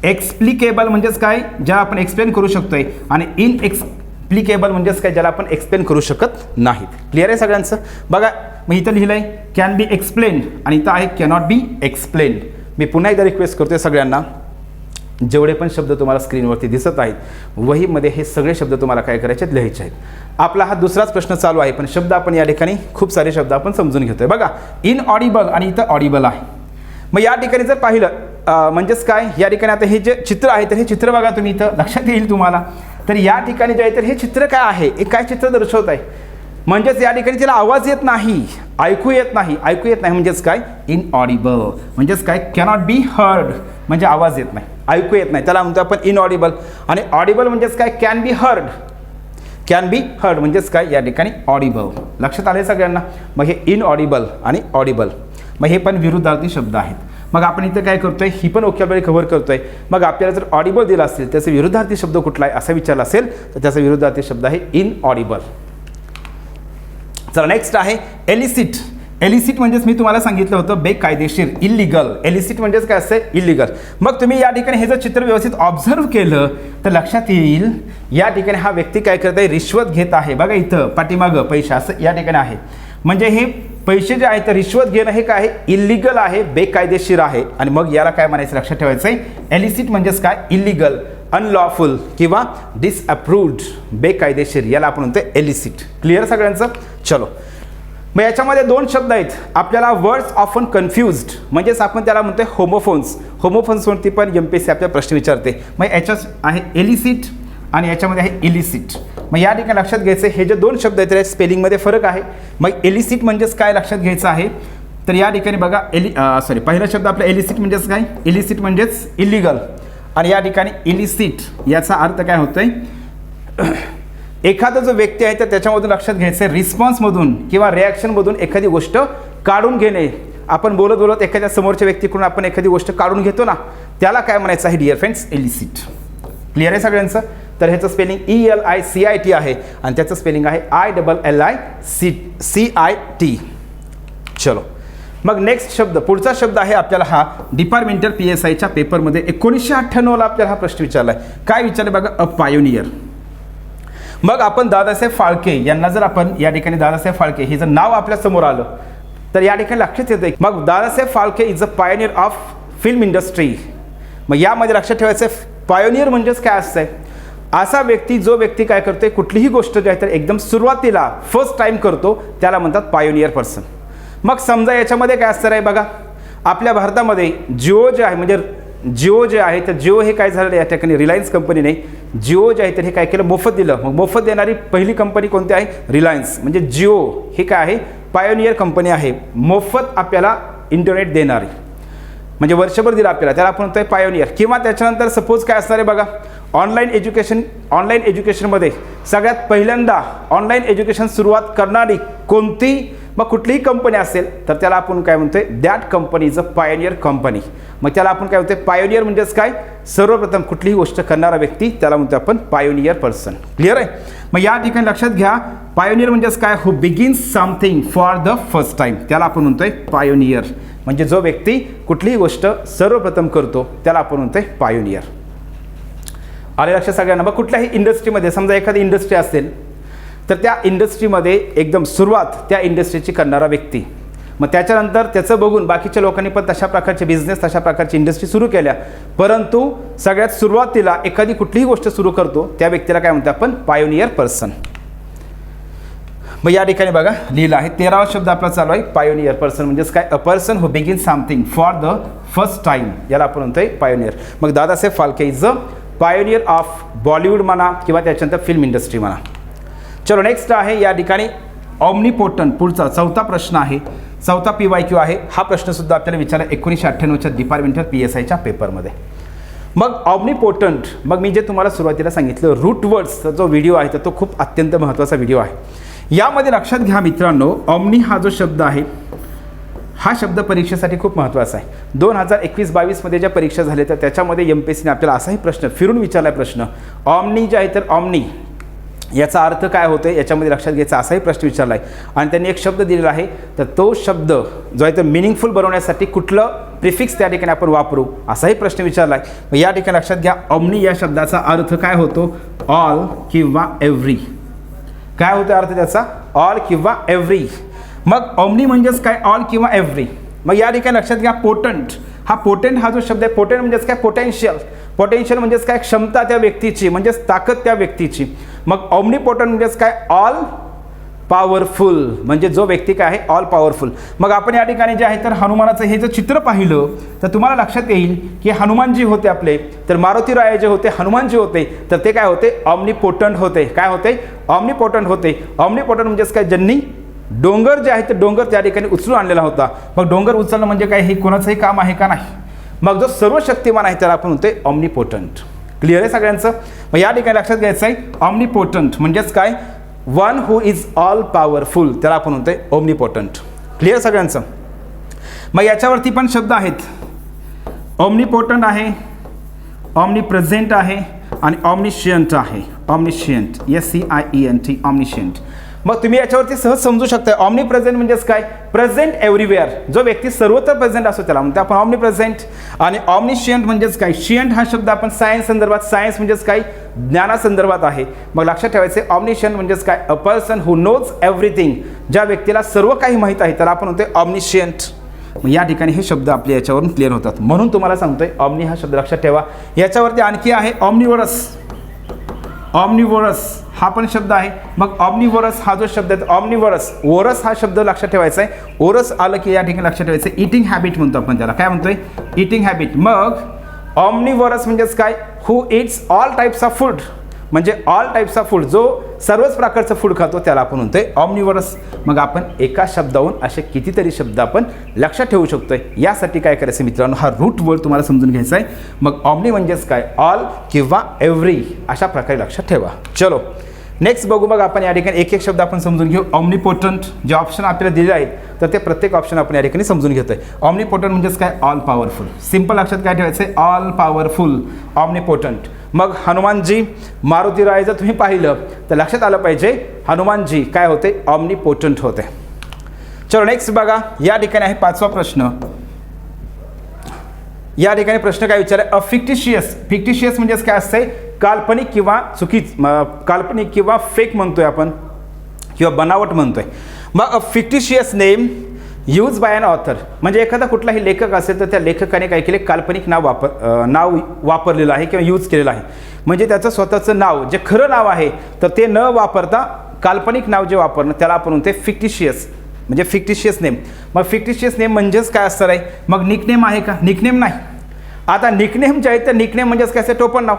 Speaker 1: एक्सप्लिकेबल म्हणजेच काय, ज्याला आपण एक्सप्लेन करू शकतोय, आणि इनएक्सप्लिकेबल म्हणजेच काय, ज्याला आपण एक्सप्लेन करू शकत नाहीत. क्लिअर आहे सगळ्यांचं. बघा मग इथं लिहिलंय कॅन बी एक्सप्लेन आणि इथं आहे कॅनॉट बी एक्सप्लेन. मी पुन्हा एकदा रिक्वेस्ट करतोय सगळ्यांना, जेवढे पण शब्द तुम्हाला स्क्रीनवरती दिसत आहेत वहीमध्ये हे सगळे शब्द तुम्हाला काय करायचे आहेत, लिहायचे आहेत. आपला हा दुसराच प्रश्न चालू आहे, पण शब्द आपण या ठिकाणी खूप सारे शब्द आपण समजून घेतोय. बघा इनऑडिबल आणि इथं ऑडिबल आहे. मग या ठिकाणी जर पाहिलं म्हणजेच काय, या ठिकाणी आता हे जे चित्र आहे तर हे चित्र बघा तुम्ही, इथं लक्षात येईल तुम्हाला. तर या ठिकाणी जे आहे तर हे चित्र काय आहे, हे काय चित्र दर्शवत आहे, म्हणजेच या ठिकाणी तिला आवाज येत नाही, ऐकू येत नाही. ऐकू येत नाही म्हणजेच काय, इनऑडिबल म्हणजेच काय, कॅनॉट बी हर्ड म्हणजे आवाज येत नाही, ऐकू येत नाही, त्याला म्हणतो आपण इनऑडिबल. आणि ऑडिबल म्हणजेच काय, can be heard, can be heard म्हणजेच काय, या ठिकाणी ऑडिबल. लक्षात आले सगळ्यांना. मग हे इनऑडिबल आणि ऑडिबल, मग हे पण विरुद्धार्थी शब्द आहेत. मग आपण इथं काय करतोय, ही पण ओकॅब्युलरी कव्हर करतोय. मग आपल्याला जर ऑडिबल दिला असेल त्याचा विरुद्धार्थी शब्द कुठला आहे असं विचारलं असेल तर त्याचा विरुद्धार्थी शब्द आहे इनऑडिबल. चला नेक्स्ट आहे एलिसिट. एलिसिट म्हणजेच मी तुम्हाला सांगितलं होतं बेकायदेशीर, इलिगल. एलिसिट म्हणजेच काय असते, इलिगल. मग तुम्ही या ठिकाणी हे जर चित्र व्यवस्थित ऑब्झर्व केलं तर लक्षात येईल या ठिकाणी हा व्यक्ती काय करत आहे, रिश्वत घेत आहे. बघा इथं पाठीमागं पैसा असं या ठिकाणी आहे, म्हणजे हे पैसे जे आहेत तर रिश्वत घेणं हे काय आहे, इलिगल आहे, बेकायदेशीर आहे. आणि मग याला काय म्हणायचं, लक्षात ठेवायचं आहे एलिसिट म्हणजेच काय, इलिगल, अनलॉफुल किंवा डिसअप्रूव्ड, बेकायदेशीर, याला आपण म्हणतो एलिसिट. क्लिअर सगळ्यांचं. चलो मग याच्यामध्ये 2 शब्द आहेत आपल्याला, वर्ड्स ऑफन कन्फ्युज्ड म्हणजेच आपण त्याला म्हणतोय होमोफोन्स. होमोफोन्सवरती पण MPSC आपल्याला प्रश्न विचारते. मग याच्यात आहे एलिसिट आणि याच्यामध्ये आहे इलिसिट. मग या ठिकाणी लक्षात घ्यायचं हे जे 2 शब्द आहेत त्या स्पेलिंगमध्ये फरक आहे. मग एलिसिट म्हणजेच काय लक्षात घ्यायचं आहे, तर या ठिकाणी बघा पहिला शब्द आपला इलिसिट म्हणजेच काय, इलिसिट म्हणजेच इलिगल, आणि या ठिकाणी इलिसिट याचा अर्थ काय होतोय, एखादा जो व्यक्ती आहे तर त्याच्यामधून लक्षात घ्यायचं रिस्पॉन्समधून किंवा रिॲक्शनमधून एखादी गोष्ट काढून घेणे. आपण बोलत बोलत एखाद्या समोरच्या व्यक्तीकडून आपण एखादी गोष्ट काढून घेतो ना, त्याला काय म्हणायचं आहे डिअर फ्रेंड्स, इलिसिट. क्लिअर आहे सगळ्यांचं. तर ह्याचं स्पेलिंग ELICIT आहे आणि त्याचं स्पेलिंग आहे ILLICIT. चलो मग नेक्स्ट शब्द, पुढचा शब्द आहे आपल्याला हा डिपार्टमेंटल PSIच्या पेपरमध्ये 1998ला आपल्याला हा प्रश्न विचारला आहे. काय विचारलं बघा, अ पायोनियर. मग आपण दादासाहेब फाळके यांना जर आपण या ठिकाणी दादासाहेब फाळके हे जर नाव आपल्या समोर आलं तर या ठिकाणी लक्षात येतं. मग Dadasaheb Phalke is a pioneer of film industry. मग यामध्ये लक्षात ठेवायचं पायोनियर म्हणजेच काय असतंय, असा व्यक्ती जो व्यक्ती काय करतोय, कुठलीही गोष्ट जी आहे तर एकदम सुरुवातीला फर्स्ट टाइम करतो त्याला म्हणतात पायोनियर पर्सन. मग समजा याच्यामध्ये काय असतं आहे बघा, आपल्या भारतामध्ये जिओ जे आहे म्हणजे जिओ जे आहे तर जिओ हे काय झालं या ठिकाणी रिलायन्स कंपनीने जिओ जे आहे तर हे काय केलं, मोफत दिलं. मग मोफत देणारी पहिली कंपनी कोणती आहे, रिलायन्स. म्हणजे जिओ हे काय आहे, पायोनियर कंपनी आहे, मोफत आपल्याला इंटरनेट देणारी, म्हणजे वर्षभर दिलं आपल्याला, त्याला आपण म्हणतोय पायोनियर. किंवा त्याच्यानंतर सपोज काय असणार आहे बघा, ऑनलाईन एज्युकेशनमध्ये सगळ्यात पहिल्यांदा ऑनलाईन एज्युकेशन सुरुवात करणारी कोणती मग कुठलीही कंपनी असेल तर त्याला आपण काय म्हणतोय, that company is a pioneer company. मग त्याला आपण काय म्हणतोय, पायोनियर म्हणजेच काय, सर्वप्रथम कुठलीही गोष्ट करणारा व्यक्ती त्याला म्हणतो आपण पायोनियर पर्सन. क्लिअर आहे. मग या ठिकाणी लक्षात घ्या, पायोनियर म्हणजेच काय, who begins something for the first time, त्याला आपण म्हणतोय पायोनियर. म्हणजे जो व्यक्ती कुठलीही गोष्ट सर्वप्रथम करतो त्याला आपण म्हणतोय पायोनियर. आले लक्षात सगळ्यांना. मग कुठल्याही इंडस्ट्रीमध्ये समजा एखादी इंडस्ट्री असेल तर त्या इंडस्ट्रीमध्ये एकदम सुरुवात त्या इंडस्ट्रीची करणारा व्यक्ती, मग त्याच्यानंतर त्याचं बघून बाकीच्या लोकांनी पण तशा प्रकारचे बिझनेस तशा प्रकारची इंडस्ट्री सुरू केल्या, परंतु सगळ्यात सुरुवातीला एखादी कुठलीही गोष्ट सुरू करतो त्या व्यक्तीला काय म्हणतो आपण, पायोनियर पर्सन. मग या ठिकाणी बघा लिहिलं आहे 13वा शब्द आपला चालू आहे, पायोनियर पर्सन म्हणजेच काय, a person who begin something for the first time, याला आपण म्हणतोय पायोनियर. मग Dadasaheb Phalke is a pioneer of Bollywood म्हणा किंवा त्याच्यानंतर फिल्म इंडस्ट्री म्हणा. चलो नेक्स्ट आहे या ठिकाणी ऑमनिपोटंट. पुढचा चौथा प्रश्न आहे, चौथा PYQ आहे. हा प्रश्नसुद्धा आपल्याला विचारला 1998च्या डिपार्टमेंटल PSIच्या पेपरमध्ये. मग ऑमनिपोटंट, मग मी जे तुम्हाला सुरुवातीला सांगितलं रूट वर्ड्सचा जो व्हिडिओ आहे तर तो खूप अत्यंत महत्त्वाचा व्हिडिओ आहे. यामध्ये लक्षात घ्या मित्रांनो, ऑमनी हा जो शब्द आहे हा शब्द परीक्षेसाठी खूप महत्त्वाचा आहे. 2021-22मध्ये ज्या परीक्षा झाल्या तर त्याच्यामध्ये MPSCने आपल्याला असाही प्रश्न फिरून विचारला प्रश्न, ऑमनी जे आहे तर ऑमनी याचा अर्थ काय होतो याच्यामध्ये लक्षात घ्यायचा असाही प्रश्न विचारला आहे. आणि त्यांनी एक शब्द दिलेला आहे तर तो शब्द जो आहे तो मिनिंगफुल बनवण्यासाठी कुठलं प्रिफिक्स त्या ठिकाणी आपण वापरू असाही प्रश्न विचारला आहे. मग या ठिकाणी लक्षात घ्या, ऑमनी या शब्दाचा अर्थ काय होतो, ऑल किंवा एव्हरी. काय होतो अर्थ त्याचा, ऑल किंवा एव्हरी. मग ऑमनी म्हणजेच काय, ऑल किंवा एव्हरी. मग या ठिकाणी लक्षात घ्या, पोटंट हा जो शब्द आहे, पोटेंट म्हणजेच काय, पोटेन्शियल म्हणजेच काय, क्षमता त्या व्यक्तीची म्हणजेच ताकद त्या व्यक्तीची. मग ऑमनिपोटंट म्हणजेच काय, ऑल पॉवरफुल, म्हणजे जो व्यक्ती काय आहे ऑल पॉवरफुल. मग आपण या ठिकाणी जे आहे तर हनुमानाचं हे जर चित्र पाहिलं तर तुम्हाला लक्षात येईल की हनुमानजी होते आपले, तर मारुती राय जे होते हनुमानजी होते तर ते काय होते, ऑमनिपोटंट होते. काय होते, ऑमनिपोटंट होते. ऑमनिपोटंट म्हणजेच काय, ज्यांनी डोंगर जे आहे ते डोंगर त्या ठिकाणी उचलून आणलेला होता. मग डोंगर उचलणं म्हणजे काय, हे कोणाचंही काम आहे का, नाही. मग जो सर्व शक्तिमान आहे त्याला आपण म्हणतोय ऑमनिपोटंट. क्लिअर आहे सगळ्यांचं. मग या ठिकाणी लक्षात घ्यायचं आहे, ऑमनिपोटंट म्हणजेच काय, one who is all powerful, त्याला आपण म्हणतोय ऑमनिपोटंट. क्लिअर सगळ्यांचं. मग याच्यावरती पण शब्द आहेत, ऑमनिपोटंट आहे, ऑमनिप्रेझेंट आहे आणि ऑमनिशियंट आहे. ऑमनिशियंट SCIENT, ऑमनिशियंट. मग तुम्ही याच्यावरती सहज समजू शकता, ऑमनी प्रेझेंट म्हणजेच काय, प्रेझेंट एव्हरीवेअर, जो व्यक्ती सर्वत्र प्रेझेंट असतो त्याला म्हणतो आपण ऑमनी प्रेझेंट. आणि ऑमनिशियंट म्हणजेच काय, शियंट हा शब्द आपण सायन्स संदर्भात, सायन्स म्हणजेच काय, ज्ञानासंदर्भात आहे. मग लक्षात ठेवायचे, ऑमनिशियंट म्हणजेच काय, a person who knows everything, ज्या व्यक्तीला सर्व काही माहीत आहे त्याला आपण म्हणतोय ऑमनिशियंट. मग या ठिकाणी हे शब्द आपल्या याच्यावरून क्लिअर होतात, म्हणून तुम्हाला सांगतोय ऑमनी हा शब्द लक्षात ठेवा. याच्यावरती आणखी आहे ऑमनिवरस. ऑमनिवरस हा पण शब्द आहे. मग ऑमनिवरस हा जो शब्द आहे, ऑमनिवरस, ओरस हा शब्द लक्षात ठेवायचा आहे. ओरस आलं की या ठिकाणी लक्षात ठेवायचं आहे, इटिंग हॅबिट म्हणतो आपण त्याला. काय म्हणतोय, इटिंग हॅबिट. मग ऑमनिवरस म्हणजेच काय, who eats all types of food. म्हणजे ऑल टाईप्स ऑफ फूड, जो सर्वच प्रकारचं फूड खातो त्याला आपण म्हणतोय ऑमनिवरस. मग आपण एका शब्दावरून असे कितीतरी शब्द आपण लक्षात ठेवू शकतोय. यासाठी काय करायचं मित्रांनो, हा रूट वर्ड तुम्हाला समजून घ्यायचा आहे. मग ऑमनी म्हणजेच काय, ऑल किंवा एव्हरी अशा प्रकारे लक्षात ठेवा. चलो नेक्स्ट बघू. बघ आपण या ठिकाणी एक एक शब्द आपण समजून घेऊ. ऑमनिपोटंट, जे ऑप्शन आपल्याला दिले आहेत तर ते प्रत्येक ऑप्शन आपण या ठिकाणी समजून घेतोय. ऑमनिपोटंट म्हणजेच काय, ऑल पॉवरफुल. सिंपल लक्षात काय ठेवायचं आहे, ऑल पॉवरफुल, ऑमनिपोटंट. मग हनुमानजी, मारुतीराय जर तुम्ही पाहिलं तर लक्षात आलं पाहिजे हनुमानजी काय होते, ऑमनिपोटंट होते. चलो नेक्स्ट बघा. या ठिकाणी आहे 5वा प्रश्न. या ठिकाणी प्रश्न काय विचार आहे, फिक्टिशियस. फिक्टिशियस म्हणजेच काय असते, काल्पनिक किंवा काल्पनिक किंवा फेक म्हणतोय आपण किंवा बनावट म्हणतोय. मग fictitious name use by an author, म्हणजे एखादा कुठलाही लेखक असेल तर त्या लेखकाने काय केले, काल्पनिक नाव वापरलेलं आहे किंवा यूज केलेलं आहे. म्हणजे त्याचं स्वतःचं नाव जे खरं नाव आहे तर ते न वापरता काल्पनिक नाव जे वापरणं त्याला आपण म्हणतो फिक्टिशियस, म्हणजे फिक्टिशियस नेम. मग फिक्टिशियस नेम म्हणजेच काय असणार आहे, मग निकनेम आहे का, निकनेम नाही. आता निकनेम जे आहे तर निकनेम म्हणजेच काय असते, टोपण नाव.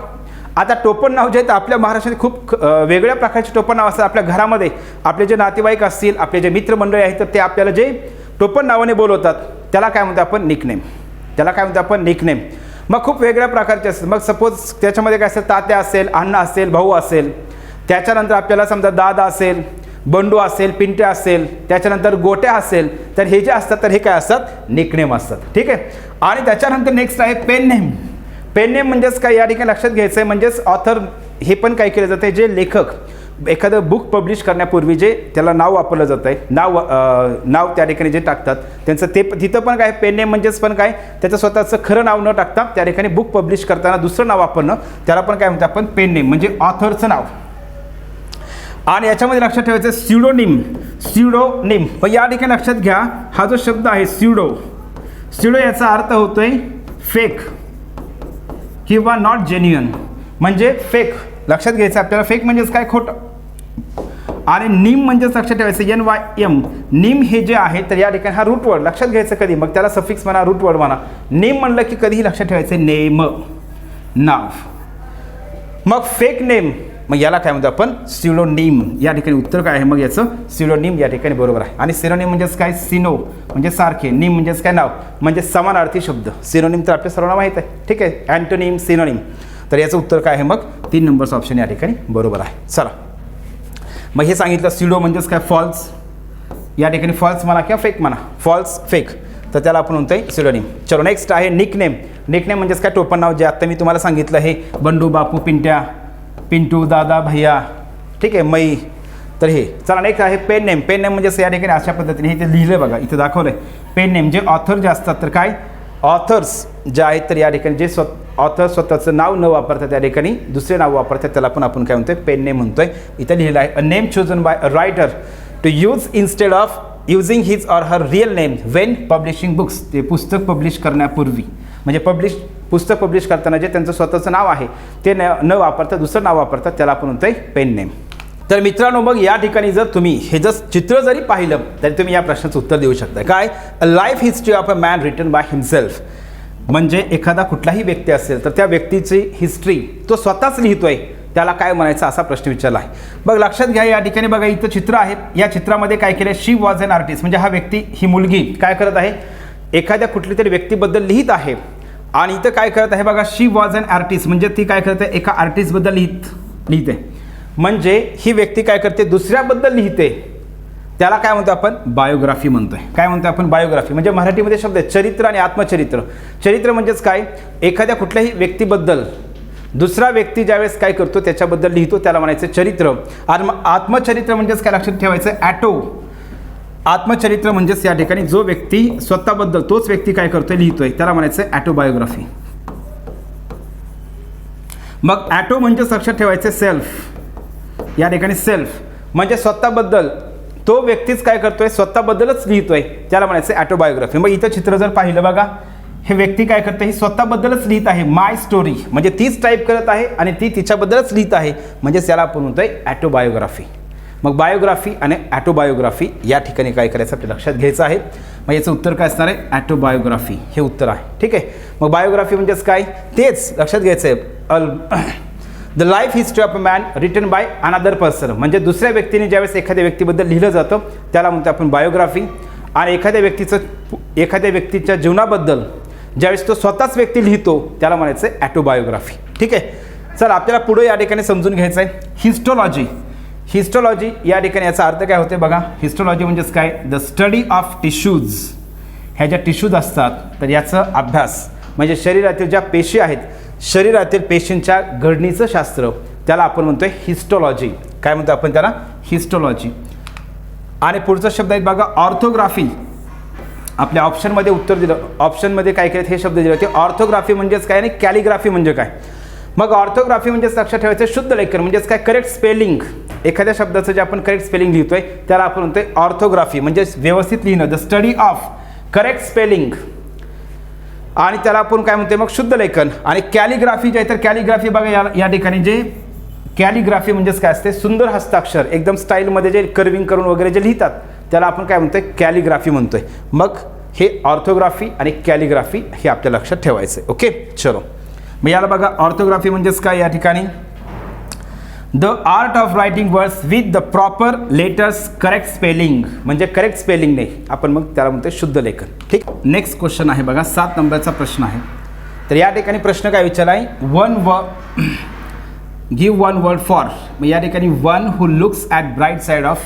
Speaker 1: आता टोपण नाव जे आहे तर आपल्या महाराष्ट्रात खूप वेगळ्या प्रकारचे टोपण नाव असतात. आपल्या घरामध्ये आपले जे नातेवाईक असतील, आपले जे मित्रमंडळी आहेत तर ते आपल्याला जे टोपण नावाने बोलवतात त्याला काय म्हणतो आपण, निकनेम. त्याला काय म्हणतो आपण, निकनेम. मग खूप वेगळ्या प्रकारचे असतात. मग सपोज त्याच्यामध्ये काय असेल, तात्या असेल, अण्णा असेल, भाऊ असेल. त्याच्यानंतर आपल्याला समजा दादा असेल, बंडू असेल, पिंट्या असेल, त्याच्यानंतर गोट्या असेल. तर हे जे असतात तर हे काय असतात, निकनेम असतात. ठीक आहे. आणि त्याच्यानंतर नेक्स्ट आहे पेन नेम. पेन नेम म्हणजेच काय, या ठिकाणी लक्षात घ्यायचं आहे, म्हणजेच ऑथर हे पण काय केलं जातं, जे लेखक एखादं बुक पब्लिश करण्यापूर्वी जे त्याला नाव वापरलं जातं आहे, नाव त्या ठिकाणी जे टाकतात त्यांचं ते तिथं पण काय पेन नेम म्हणजेच पण काय, त्याचं स्वतःचं खरं नाव न टाकता त्या ठिकाणी बुक पब्लिश करताना दुसरं नाव वापरणं त्याला पण काय म्हणतो आपण, पेन नेम, म्हणजे ऑथरचं नाव. आणि याच्यामध्ये लक्षात ठेवायचं स्युडोनिम. स्युडोनिम पण या ठिकाणी लक्षात घ्या, हा जो शब्द आहे स्युडो, स्युडो याचा अर्थ होतोय फेक किंवा नॉट जेन्युइन, म्हणजे फेक. लक्षात घ्यायचं आपल्याला, फेक म्हणजेच काय, खोटं. आणि निम म्हणजेच लक्षात ठेवायचं NYM. निम हे जे आहे तर या ठिकाणी हा रूट वर्ड लक्षात घ्यायचं कधी, मग त्याला सफिक्स म्हणा, रूट वर्ड म्हणा. नेम म्हणलं की कधीही लक्षात ठेवायचं नेम, नाव. मग फेक नेम, मग याला काय म्हणतो आपण, सिनोनिम. या ठिकाणी उत्तर काय आहे मग याचं, सिनोनिम या ठिकाणी बरोबर आहे. आणि सिनोनिम म्हणजेच काय, सिनो म्हणजे सारखे, निम म्हणजेच काय, नाव, म्हणजे समानार्थी शब्द. सिनोनिम तर आपल्या सर्वांना माहीत आहे. ठीक आहे, अँटोनिम, सिनोनिम. तर याचं उत्तर काय आहे मग, 3 नंबरचं ऑप्शन या ठिकाणी बरोबर आहे. चला मग हे सांगितलं, सिडो म्हणजेच काय, फॉल्स. या ठिकाणी फॉल्स म्हणा किंवा फेक म्हणा, फॉल्स, फेक, तर त्याला आपण म्हणतोय सिनोनिम. चलो नेक्स्ट आहे निकनेम. निकनेम म्हणजेच काय, टोपण नाव, जे आता मी तुम्हाला सांगितलं हे बंडू, बापू, पिंट्या, पिंटू, दादा, भैया. ठीक आहे, मई. तर हे चला नेक्स्ट आहे पेन नेम. पेन नेम म्हणजे या ठिकाणी अशा पद्धतीने हे लिहिलं बघा, इथं दाखवलं आहे. पेन नेम जे ऑथर जे असतात तर काय, ऑथर्स जे आहेत तर या ठिकाणी जे ऑथर स्वतःचं नाव न वापरतात त्या ठिकाणी दुसरे नाव वापरतात त्याला पण आपण काय म्हणतोय, पेन नेम म्हणतोय. इथं लिहिलं आहे, a name chosen by a writer to use instead of using his or her real name when publishing books. ते पुस्तक पब्लिश करण्यापूर्वी, म्हणजे पुस्तक पब्लिश करताना जे त्यांचं स्वतःचं नाव आहे ते न वापरता दुसरं नाव वापरतात त्याला आपण म्हणतोय पेन नेम. तर मित्रांनो मग या ठिकाणी जर तुम्ही हे जर चित्र जरी पाहिलं तरी तुम्ही या प्रश्नाचं उत्तर देऊ शकता. काय, a life history of a man written by himself. म्हणजे एखादा कुठलाही व्यक्ती असेल तर त्या व्यक्तीची हिस्ट्री तो स्वतःच लिहितोय, त्याला काय म्हणायचं असा प्रश्न विचारला आहे. बघ लक्षात घ्या, या ठिकाणी बघा इथं चित्र आहे. या चित्रामध्ये काय केलं, शी वॉज एन आर्टिस्ट, म्हणजे हा व्यक्ती, ही मुलगी काय करत आहे, एखाद्या कुठल्या तरी व्यक्तीबद्दल लिहित आहे. आणि इथं काय करत आहे बघा, शी वॉज एन आर्टिस्ट, म्हणजे ती काय करते, एका आर्टिस्टबद्दल लिहिते. म्हणजे ही व्यक्ती काय करते, दुसऱ्याबद्दल लिहिते, त्याला काय म्हणतो आपण, बायोग्राफी म्हणतोय. काय म्हणतो आपण, बायोग्राफी. म्हणजे मराठीमध्ये शब्द आहे चरित्र आणि आत्मचरित्र. चरित्र म्हणजेच काय, एखाद्या कुठल्याही व्यक्तीबद्दल दुसरा व्यक्ती ज्यावेळेस काय करतो त्याच्याबद्दल लिहितो त्याला म्हणायचं चरित्र. आणि आत्मचरित्र म्हणजेच काय लक्षात ठेवायचं, ॲटो. आत्मचरित्र म्हणजेच या ठिकाणी जो व्यक्ती स्वतःबद्दल तोच व्यक्ती काय करतोय, लिहितोय, त्याला म्हणायचं ॲटोबायोग्राफी. मग ॲटो म्हणजेच लक्षात ठेवायचं सेल्फ. या ठिकाणी सेल्फ म्हणजे स्वतःबद्दल, तो व्यक्तीच काय करतोय, स्वतःबद्दलच लिहितोय, त्याला म्हणायचं ॲटोबायोग्राफी. मग इथं चित्र जर पाहिलं बघा, हे व्यक्ती काय करते, ही स्वतःबद्दलच लिहित आहे, माय स्टोरी, म्हणजे तीच टाईप करत आहे आणि ती तिच्याबद्दलच लिहित आहे, म्हणजे त्याला आपण म्हणतोय ॲटोबायोग्राफी. मग बायोग्राफी आणि ॲटोबायोग्राफी या ठिकाणी काय करायचं आपल्या लक्षात घ्यायचं आहे. मग याचं उत्तर काय असणार आहे, ॲटोबायोग्राफी हे उत्तर आहे. ठीक आहे. मग बायोग्राफी म्हणजेच काय, तेच लक्षात घ्यायचं आहे. The life history of a man written by another person, म्हणजे दुसऱ्या व्यक्तीने ज्यावेळेस एखाद्या व्यक्तीबद्दल लिहिलं जातं त्याला म्हणतो आपण बायोग्राफी. आणि एखाद्या व्यक्तीच्या जीवनाबद्दल ज्यावेळेस तो स्वतःच व्यक्ती लिहितो त्याला म्हणायचं आहे ॲटोबायोग्राफी. ठीक आहे. चल आपल्याला पुढे या ठिकाणी समजून घ्यायचं आहे हिस्टोलॉजी. हिस्टोलॉजी या ठिकाणी याचा अर्थ काय होते बघा. हिस्टोलॉजी म्हणजेच काय, द स्टडी ऑफ टिश्यूज. ह्या ज्या टिश्यूज असतात तर याचा अभ्यास म्हणजे शरीरातील ज्या पेशी आहेत, शरीरातील पेशींच्या घडणीचं शास्त्र, त्याला आपण म्हणतोय हिस्टोलॉजी. काय म्हणतो आपण त्याला, हिस्टोलॉजी. आणि पुढचा शब्द आहे बघा ऑर्थोग्राफी. आपल्या ऑप्शनमध्ये उत्तर दिलं, ऑप्शनमध्ये काय केलं हे शब्द दिले होते. ऑर्थोग्राफी म्हणजेच काय आणि कॅलिग्राफी म्हणजे काय. मग ऑर्थोग्राफी म्हणजेच लक्षात ठेवायचं शुद्ध लेखन म्हणजेच काय, करेक्ट स्पेलिंग. एखाद्या शब्दाचं जे आपण करेक्ट स्पेलिंग लिहितोय त्याला आपण म्हणतोय ऑर्थोग्राफी, म्हणजेच व्यवस्थित लिहिणं, the study of correct spelling. आणि त्याला आपण काय म्हणतोय मग शुद्ध लेखन. आणि कॅलिग्राफी जे आहे तर कॅलिग्राफी बघा या ठिकाणी जे कॅलिग्राफी म्हणजेच काय असते, सुंदर हस्ताक्षर एकदम स्टाईलमध्ये जे कर्विंग करून वगैरे जे लिहितात त्याला आपण काय म्हणतोय, कॅलिग्राफी म्हणतोय. मग हे ऑर्थोग्राफी आणि कॅलिग्राफी हे आपल्या लक्षात ठेवायचं आहे. ओके चलो मग याला बघा ऑर्थोग्राफी म्हणजेच काय या ठिकाणी, the art of writing words with the proper letters correct spelling, म्हणजे करेक्ट स्पेलिंग नाही आपण मग त्याला म्हणतोय शुद्ध लेखन. ठीक. नेक्स्ट क्वेश्चन आहे बघा 7 नंबरचा प्रश्न आहे. तर या ठिकाणी प्रश्न काय विचारला आहे, गिव्ह वन वर्ड फॉर. मग या ठिकाणी one who looks at bright side of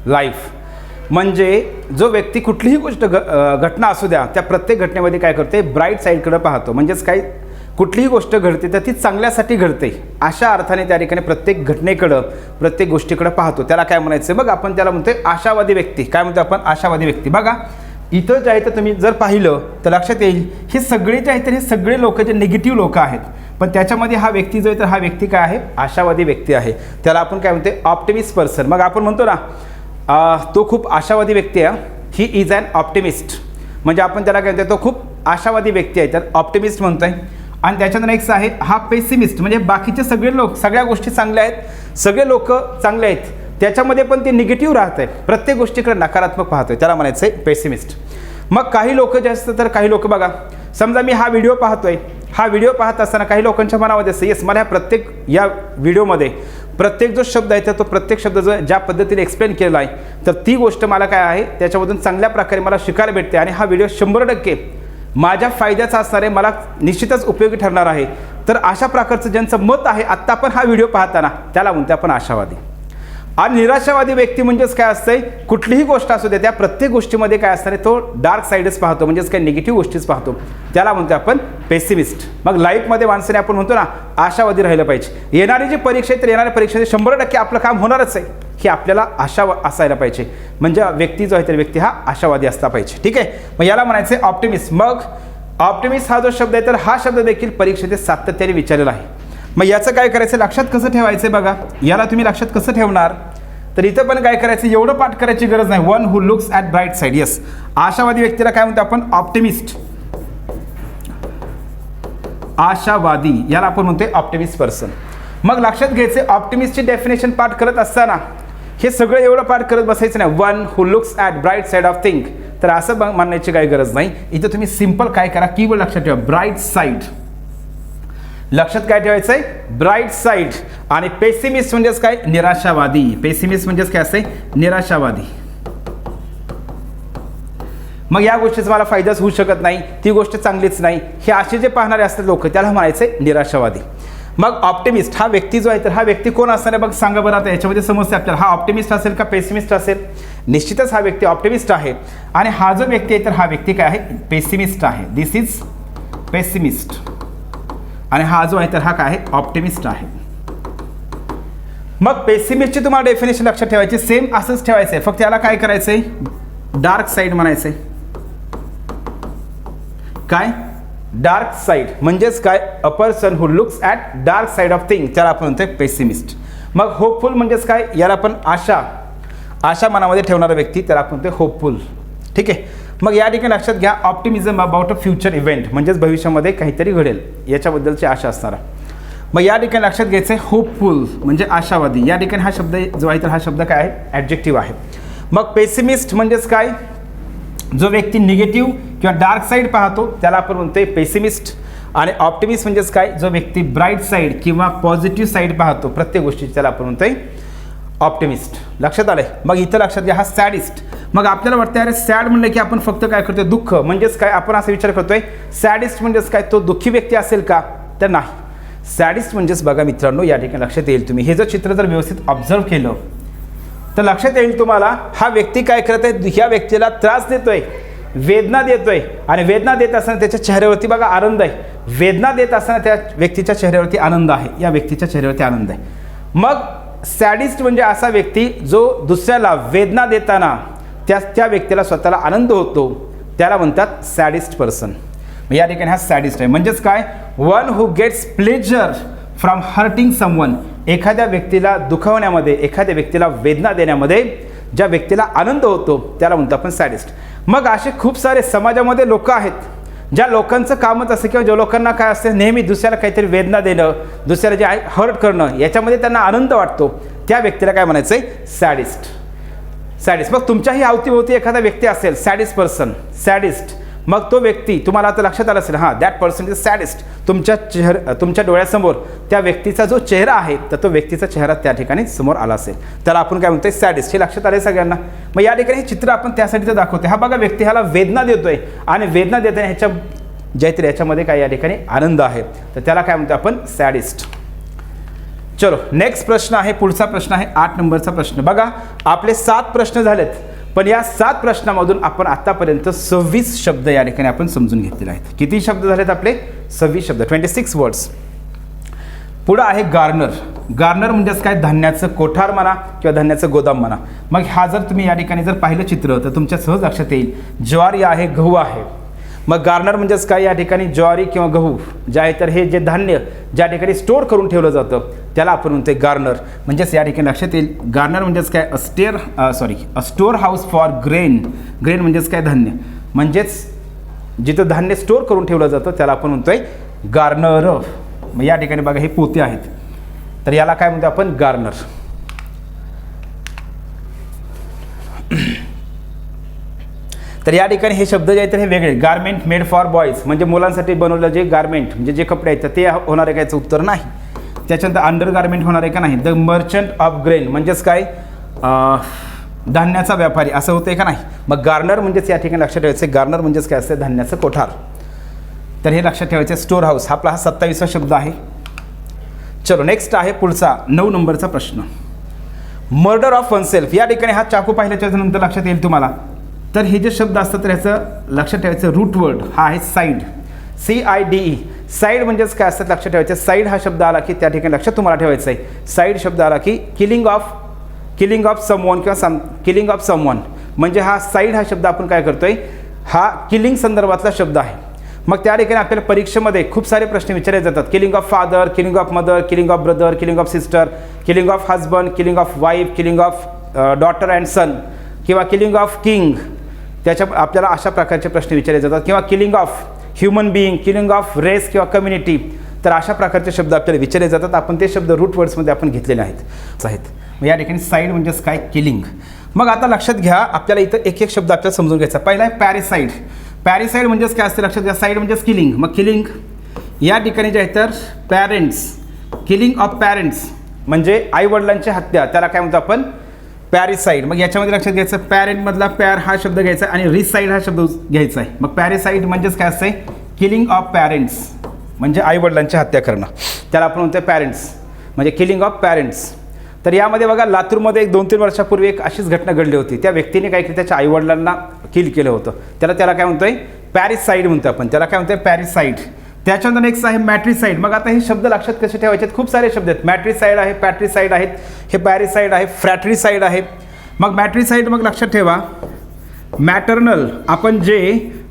Speaker 1: life, म्हणजे जो व्यक्ती कुठलीही गोष्ट घटना असू द्या त्या प्रत्येक घटनेमध्ये काय करते, ब्राईट साईडकडे पाहतो. म्हणजेच काय, कुठलीही गोष्ट घडते तर ती चांगल्यासाठी घडते अशा अर्थाने त्या ठिकाणी प्रत्येक घटनेकडं प्रत्येक गोष्टीकडे पाहतो. त्याला काय म्हणायचं बघ, आपण त्याला म्हणतोय आशावादी व्यक्ती. काय म्हणतो आपण, आशावादी व्यक्ती. बघा इथं जे आहे तर तुम्ही जर पाहिलं तर लक्षात येईल हे सगळे जे आहेत तर हे सगळे लोक जे निगेटिव्ह लोक आहेत, पण त्याच्यामध्ये हा व्यक्ती जो आहे तर हा व्यक्ती काय आहे, आशावादी व्यक्ती आहे. त्याला आपण काय म्हणतोय, ऑप्टिमिस्ट पर्सन. मग आपण म्हणतो ना तो खूप आशावादी व्यक्ती आहे, ही इज ॲन ऑप्टिमिस्ट. म्हणजे आपण त्याला काय म्हणतोय, तो खूप आशावादी व्यक्ती आहे तर ऑप्टिमिस्ट म्हणतोय. आणि त्याच्यानंतर नेक्स्ट आहे हा पेसिमिस्ट, म्हणजे बाकीचे सगळे लोक सगळ्या गोष्टी चांगल्या आहेत, सगळे लोक चांगले आहेत, त्याच्यामध्ये पण ते निगेटिव्ह राहत आहे, प्रत्येक गोष्टीकडे नकारात्मक पाहतोय, त्याला म्हणायचं आहे पेसिमिस्ट. मग काही लोक जे असतं तर काही लोक बघा, समजा मी हा व्हिडिओ पाहतोय, हा व्हिडिओ पाहत असताना काही लोकांच्या मनामध्ये असतं येस मला या व्हिडिओमध्ये प्रत्येक जो शब्द आहे तर तो प्रत्येक शब्द जो ज्या पद्धतीने एक्सप्लेन केलेला आहे तर ती गोष्ट मला काय आहे त्याच्यामधून चांगल्या प्रकारे मला शिकायला भेटते आणि हा व्हिडिओ 100% माझ्या फायद्याचा असणार आहे, मला निश्चितच उपयोगी ठरणार आहे. तर अशा प्रकारचं ज्यांचं मत आहे आत्ता पण हा व्हिडिओ पाहताना त्याला म्हणतो आपण आशावादी. आणि निराशावादी व्यक्ती म्हणजेच काय असतंय, कुठलीही गोष्ट असू दे त्या प्रत्येक गोष्टीमध्ये काय असणार आहे तो डार्क साईडच पाहतो, म्हणजेच काय निगेटिव्ह गोष्टीच पाहतो, त्याला म्हणतो आपण पेसिमिस्ट. मग लाईफमध्ये माणसाने आपण म्हणतो ना आशावादी राहिलं पाहिजे. येणारी जी परीक्षा आहे तर येणाऱ्या परीक्षेमध्ये 100% आपलं काम होणारच आहे हे आपल्याला आशा असायला पाहिजे. म्हणजे व्यक्ती जो आहे तर व्यक्ती हा आशावादी असला पाहिजे. ठीक आहे. मग याला म्हणायचं ऑप्टिमिस्ट. मग ऑप्टिमिस्ट हा जो शब्द आहे तर हा शब्द देखील परीक्षेत सातत्याने विचारलेला आहे. मग याचं काय करायचं, लक्षात कसं ठेवायचं बघा. याला तुम्ही लक्षात कसं ठेवणार, तर इथं पण काय करायचं, एवढं पाठ करायची गरज नाही. One who looks at bright side. Yes, आशावादी व्यक्तीला काय म्हणतो आपण ऑप्टिमिस्ट. आशावादी याला आपण म्हणतोय ऑप्टिमिस्ट पर्सन. मग लक्षात घ्यायचे ऑप्टिमिस्टची डेफिनेशन पाठ करत असताना हे सगळं एवढं पाठ करत बसायचं नाही. One who looks at bright side of thing, तर असं मानण्याची काही गरज नाही. इथं तुम्ही सिंपल काय करा, कीवर्ड लक्षात ठेवा ब्राईट साईड. लक्षात काय ठेवायचं आहे, ब्राईट साईड. आणि पेसिमिस्ट म्हणजेच काय, निराशावादी. पेसिमिस्ट म्हणजेच काय असते, निराशावादी. मग या गोष्टीचा मला फायदाच होऊ शकत नाही, ती गोष्ट चांगलीच नाही, हे असे जे पाहणारे असतात लोक त्याला म्हणायचे निराशावादी. मग ऑप्टिमिस्ट हा व्यक्ती जो आहे तर हा व्यक्ती कोण असणार आहे बघ, सांगा बरं. आता याच्यामध्ये समस्या आपल्याला, हा ऑप्टिमिस्ट असेल का पेसिमिस्ट असेल, निश्चितच हा व्यक्ती ऑप्टिमिस्ट आहे. आणि हा जो व्यक्ती आहे तर हा व्यक्ती काय आहे, पेसिमिस्ट आहे. दिस इज पेसिमिस्ट. आणि हा जो आहे तर हा काय आहे, ऑप्टिमिस्ट आहे. मग पेसिमिस्टची तुम्हाला डेफिनेशन लक्षात ठेवायची, सेम असंच ठेवायचं आहे, फक्त याला काय करायचं आहे, डार्क साईड म्हणायचं आहे. काय, डार्क साईड म्हणजेच काय, a person who looks at dark side of thing, त्याला आपण म्हणतोय पेसिमिस्ट. मग होपफुल म्हणजेच काय, याला आपण आशा मनामध्ये ठेवणारा व्यक्ती त्याला आपण म्हणतोय होपफुल. ठीक आहे. मग या ठिकाणी लक्षात घ्या optimism about a future event, म्हणजेच भविष्यामध्ये काहीतरी घडेल याच्याबद्दलची आशा असणारा. मग या ठिकाणी लक्षात घ्यायचं आहे होपफुल म्हणजे आशावादी. या ठिकाणी हा शब्द जो आहे तर हा शब्द काय आहे, ॲडजेक्टिव्ह आहे. मग पेसिमिस्ट म्हणजेच काय, जो व्यक्ती निगेटिव्ह किंवा डार्क साईड पाहतो त्याला आपण म्हणतोय पेसिमिस्ट. आणि ऑप्टिमिस्ट म्हणजेच काय, जो व्यक्ती ब्राईट साईड किंवा पॉझिटिव्ह साईड पाहतो प्रत्येक गोष्टीची, त्याला आपण म्हणतोय ऑप्टिमिस्ट. लक्षात आलंय. मग इथं लक्षात घ्या हा सॅडिस्ट. मग आपल्याला वाटतं अरे सॅड म्हणलं की आपण फक्त काय करतोय, दुःख म्हणजेच काय, आपण असा विचार करतोय सॅडिस्ट म्हणजेच काय, तो दुःखी व्यक्ती असेल का, तर नाही. सॅडिस्ट म्हणजेच बघा मित्रांनो, या ठिकाणी लक्षात येईल, तुम्ही हे जर चित्र जर व्यवस्थित ऑब्झर्व केलं तर लक्षात येईल तुम्हाला, हा व्यक्ती काय करत आहे, ह्या व्यक्तीला त्रास देतोय, वेदना देतोय, आणि वेदना देत असताना त्याच्या चेहऱ्यावरती बघा आनंद आहे. वेदना देत असताना त्या व्यक्तीच्या चेहऱ्यावरती आनंद आहे, या व्यक्तीच्या चेहऱ्यावरती आनंद आहे. मग सॅडिस्ट म्हणजे असा व्यक्ती जो दुसऱ्याला वेदना देताना त्या व्यक्तीला स्वतःला आनंद होतो, त्याला म्हणतात सॅडिस्ट पर्सन. या ठिकाणी हा सॅडिस्ट आहे. म्हणजेच काय, one who gets pleasure from hurting someone. एखाद्या व्यक्तीला दुखावण्यामध्ये, एखाद्या व्यक्तीला वेदना देण्यामध्ये ज्या व्यक्तीला आनंद होतो त्याला म्हणतो आपण सॅडिस्ट. मग असे खूप सारे समाजामध्ये लोक आहेत, ज्या लोकांचं कामच असतं किंवा ज्या लोकांना काय असतं, नेहमी दुसऱ्याला काहीतरी वेदना देणं, दुसऱ्याला जे हर्ट करणं, याच्यामध्ये त्यांना आनंद वाटतो, त्या व्यक्तीला काय म्हणायचं आहे, सॅडिस्ट. सॅडिस्ट. मग तुमच्याही अवतीभोवती एखादा व्यक्ती असेल सॅडिस्ट पर्सन, सॅडिस्ट, मग तो व्यक्ती तुम्हाला आता लक्षात आला असेल, हां दॅट पर्सन इज सॅडिस्ट. तुमच्या डोळ्यासमोर त्या व्यक्तीचा जो चेहरा आहे, तर तो व्यक्तीचा चेहरा त्या ठिकाणी समोर आला असेल, त्याला आपण काय म्हणतोय, सॅडिस्ट. हे लक्षात आले सगळ्यांना. मग या ठिकाणी हे चित्र आपण त्यासाठी तर दाखवतोय, हा बघा व्यक्ती ह्याला वेदना देतोय, आणि वेदना देताना ह्याच्या जैत्री याच्यामध्ये काय या ठिकाणी आनंद आहे, तर त्याला काय म्हणतो आपण, सॅडिस्ट. चलो नेक्स्ट प्रश्न आहे, पुढचा प्रश्न आहे 8 नंबरचा प्रश्न. बघा आपले 7 प्रश्न झालेत, पण या 7 प्रश्नामधून आपण आतापर्यंत 26 शब्द या ठिकाणी आपण समजून घेतलेले आहेत. किती शब्द झालेत आपले, 26 शब्द, 26 वर्ड्स. पुढं आहे गार्नर. गार्नर म्हणजेच काय, धान्याचं कोठार म्हणा किंवा धान्याचं गोदाम म्हणा. मग हा जर तुम्ही या ठिकाणी जर पाहिलं चित्र, तर तुमच्या सहज लक्षात येईल, ज्वारी आहे, गहू आहे. मग गार्नर म्हणजेच काय, या ठिकाणी ज्वारी किंवा गहू जे आहे, तर हे जे धान्य ज्या ठिकाणी स्टोअर करून ठेवलं जातं त्याला आपण म्हणतोय गार्नर. म्हणजेच या ठिकाणी लक्षात येईल, गार्नर म्हणजेच काय, a storehouse for grain. Grain म्हणजेच काय, धान्य. म्हणजेच जिथं धान्य स्टोअर करून ठेवलं जातं त्याला आपण म्हणतोय गार्नर. मग या ठिकाणी बघा हे पोते आहेत, तर याला काय म्हणतो आपण, गार्नर. तर या ठिकाणी हे शब्द जे आहेत तर हे वेगळे. गारमेंट मेड फॉर बॉईज म्हणजे मुलांसाठी बनवलं जे गारमेंट म्हणजे जे कपडे आहेत ते होणार आहे का, याचं उत्तर नाही. त्याच्यानंतर अंडर गारमेंट होणार आहे का, नाही. द मर्चंट ऑफ ग्रेन म्हणजेच काय, धान्याचा व्यापारी, असं होतं का, नाही. मग गार्नर म्हणजेच या ठिकाणी लक्षात ठेवायचं, गार्नर म्हणजेच काय असतं, धान्याचं कोठार. तर हे लक्षात ठेवायचं. स्टोअर हाऊस आपला हा 27वा शब्द आहे. चलो नेक्स्ट आहे पुढचा 9 नंबरचा प्रश्न. Murder of oneself. या ठिकाणी हा चाकू पाहिल्याच्या नंतर लक्षात येईल तुम्हाला, तर हे जे शब्द असतात तर ह्याचं लक्षात ठेवायचं रूट वर्ड हा आहे साईड, CIDE. साईड म्हणजेच काय असतात लक्षात ठेवायचं. साईड हा शब्द आला की त्या ठिकाणी लक्षात तुम्हाला ठेवायचं आहे, साईड शब्द आला की किलिंग ऑफ समवन किंवा किलिंग ऑफ समवन. म्हणजे हा साईड हा शब्द आपण काय करतोय, हा किलिंग संदर्भातला शब्द आहे. मग त्या ठिकाणी आपल्याला परीक्षेमध्ये खूप सारे प्रश्न विचारले जातात. Killing of father, killing of mother, killing of brother, killing of sister, killing of husband, killing of wife, killing of daughter and son, किंवा किलिंग ऑफ किंग. त्याच्या आपल्याला अशा प्रकारचे प्रश्न विचारले जातात. किंवा killing of human being, killing of race किंवा कम्युनिटी. तर अशा प्रकारचे शब्द आपल्याला विचारले जातात. आपण ते शब्द रूट वर्ड्समध्ये आपण घेतलेले आहेत. मग या ठिकाणी साईड म्हणजेच काय, किलिंग. मग आता लक्षात घ्या, आपल्याला इथं एक एक शब्द आपल्याला समजून घ्यायचा. पहिला आहे पॅरिसाइड. पॅरिसाइड म्हणजेच काय असते लक्षात घ्या, साईड म्हणजेच किलिंग. मग किलिंग या ठिकाणी जे आहे तर पॅरेंट्स, किलिंग ऑफ पॅरेंट्स म्हणजे आई वडिलांची हत्या, त्याला काय म्हणतो आपण, पॅरिसाइड. मग याच्यामध्ये लक्षात घ्यायचं, पॅरेंटमधला पॅर हा शब्द घ्यायचा आणि रिसाइड हा शब्द घ्यायचा आहे. मग पॅरिसाइड म्हणजेच काय असते, किलिंग ऑफ पॅरेंट्स म्हणजे आई वडिलांची हत्या करणं, त्याला आपण म्हणतो पॅरेंट्स म्हणजे किलिंग ऑफ पॅरेंट्स. तर यामध्ये बघा लातूरमध्ये 2-3 वर्षापूर्वी एक अशीच घटना घडली होती. त्या व्यक्तीने काय केलं, त्याच्या आईवडिलांना किल केलं होतं. त्याला काय म्हणतोय, पॅरिसाइड म्हणतो आपण, त्याला काय म्हणतोय, पॅरिसाइड. त्याच्यानंतर नेक्स्ट आहे मॅट्रिसाइड. मग आता हे शब्द लक्षात कसे ठेवायचे, खूप सारे शब्द आहेत. मॅट्रिसाइड आहे, पॅट्रिसाइड आहेत, हे पॅरिसाइड आहे, फ्रॅट्रिसाइड आहे. मग मॅट्रिसाइड मग लक्षात ठेवा, मॅटर्नल आपण जे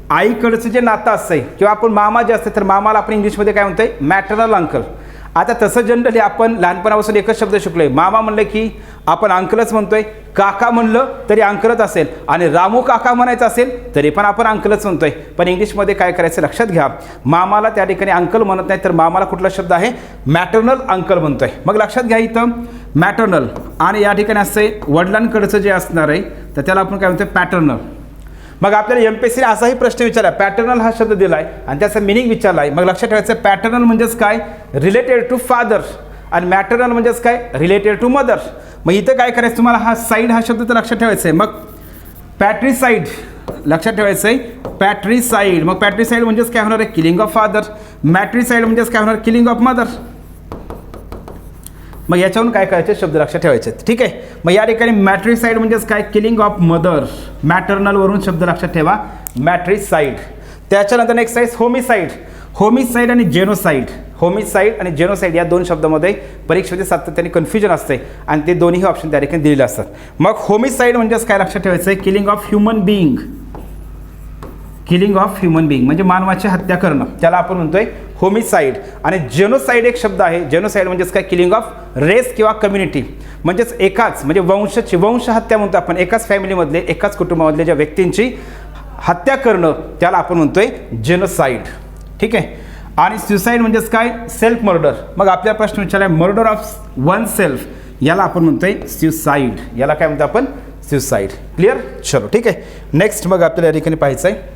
Speaker 1: आईकडचं जे नातं असतं किंवा आपण मामा जे असते तर मामाला आपण इंग्लिशमध्ये काय म्हणतोय, मॅटर्नल अंकल. आता तसं जनरली आपण लहानपणापासून एकच शब्द शिकलोय. मामा म्हणलं की आपण अंकलच म्हणतोय, काका म्हणलं तरी अंकलच असेल, आणि रामू काका म्हणायचं असेल तरी पण आपण अंकलच म्हणतोय. पण इंग्लिशमध्ये काय करायचं लक्षात घ्या, मामाला त्या ठिकाणी अंकल म्हणत नाही, तर मामाला कुठला शब्द आहे, मॅटर्नल अंकल म्हणतोय. मग लक्षात घ्या इथं मॅटर्नल, आणि या ठिकाणी असं वडिलांकडचं जे असणार आहे तर त्याला आपण काय म्हणतोय, पॅटर्नल. मग आपल्याला एमपीएससीने असाही प्रश्न विचारला, पॅटर्नल हा शब्द दिला आहे आणि त्याचा मिनिंग विचारला आहे. मग लक्षात ठेवायचं पॅटर्नल म्हणजेच काय, रिलेटेड टू फादर, आणि मॅटर्नल म्हणजेच काय, रिलेटेड टू मदर. मग इथं काय करायचं तुम्हाला, हा साईड हा शब्द तर लक्षात ठेवायचा आहे. मग पॅट्रिसाइड लक्षात ठेवायचं आहे, पॅट्रिसाइड. मग पॅट्रिसाइड म्हणजेच काय होणार आहे, किलिंग ऑफ फादर. मॅट्रिसाइड म्हणजेच काय होणार, किलिंग ऑफ मदर. मग याच्यावरून काय करायचे शब्द लक्षात ठेवायचे, ठीक आहे. मग या ठिकाणी मॅट्रिसाइड म्हणजेच काय, किलिंग ऑफ मदर. मॅटर्नलवरून शब्द लक्षात ठेवा, मॅट्रिसाइड. त्याच्यानंतर नेक्स्ट आहे होमिसाइड. होमिसाइड आणि जेनोसाइड. होमिसाइड आणि जेनोसाइड या दोन शब्दामध्ये परीक्षेमध्ये सातत्याने कन्फ्युजन असते आणि ते दोन्ही ऑप्शन त्या ठिकाणी दिलेले असतात. मग होमिसाइड म्हणजेच काय लक्षात ठेवायचं आहे, killing of human being. Killing of human being म्हणजे मानवाची हत्या करणं, त्याला आपण म्हणतोय होमिसाइड. आणि जेनोसाइड एक शब्द आहे, जेनोसाइड म्हणजेच काय, किलिंग ऑफ रेस किंवा कम्युनिटी. म्हणजेच एकाच म्हणजे वंशहत्या म्हणतो आपण, एकाच फॅमिलीमधले एकाच कुटुंबामधल्या ज्या व्यक्तींची हत्या करणं त्याला आपण म्हणतोय जेनोसाइड, ठीक आहे. आणि सुसाईड म्हणजेच काय, सेल्फ मर्डर. मग आपल्याला प्रश्न विचारला मर्डर ऑफ वन सेल्फ, याला आपण म्हणतोय सुसाईड. याला काय म्हणतो आपण, सुसाईड. क्लिअर, चलो ठीक आहे. नेक्स्ट मग आपल्याला या ठिकाणी पाहायचं आहे.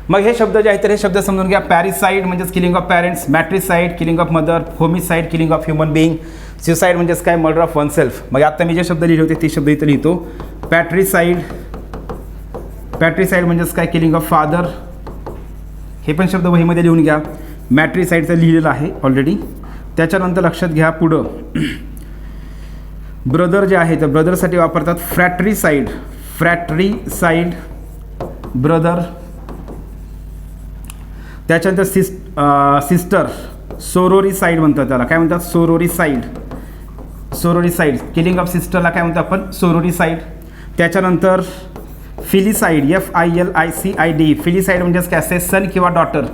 Speaker 1: मग हे शब्द जे आहेत तर हे शब्द समजून घ्या. पॅरिसाइड म्हणजेच killing of parents, matricide killing of mother, homicide killing of human being, suicide म्हणजेच काय, मर्डर ऑफ वन सेल्फ. मग आता मी जे शब्द लिहिले होते ते शब्द इथं लिहितो. पॅट्रिसाइड, पॅट्रिसाइड म्हणजेच काय, किलिंग ऑफ फादर. हे पण शब्द वहीमध्ये लिहून घ्या. मॅट्रिसाइडचं लिहिलेलं आहे ऑलरेडी. त्याच्यानंतर लक्षात घ्या पुढं ब्रदर जे आहे तर ब्रदरसाठी वापरतात फ्रॅट्रिसाइड. फ्रॅट्रिसाइड ब्रदर. त्याच्यानंतर सिस्टर, सोरोरीसाइड म्हणतात त्याला, काय म्हणतात, सोरोरीसाइड. सोरोरीसाइड किलिंग ऑफ सिस्टरला काय म्हणतो आपण, सोरोरीसाइड. त्याच्यानंतर फिलिसाइड, FILICID. फिलिसाइड म्हणजेच काय असते, सन किंवा डॉटर,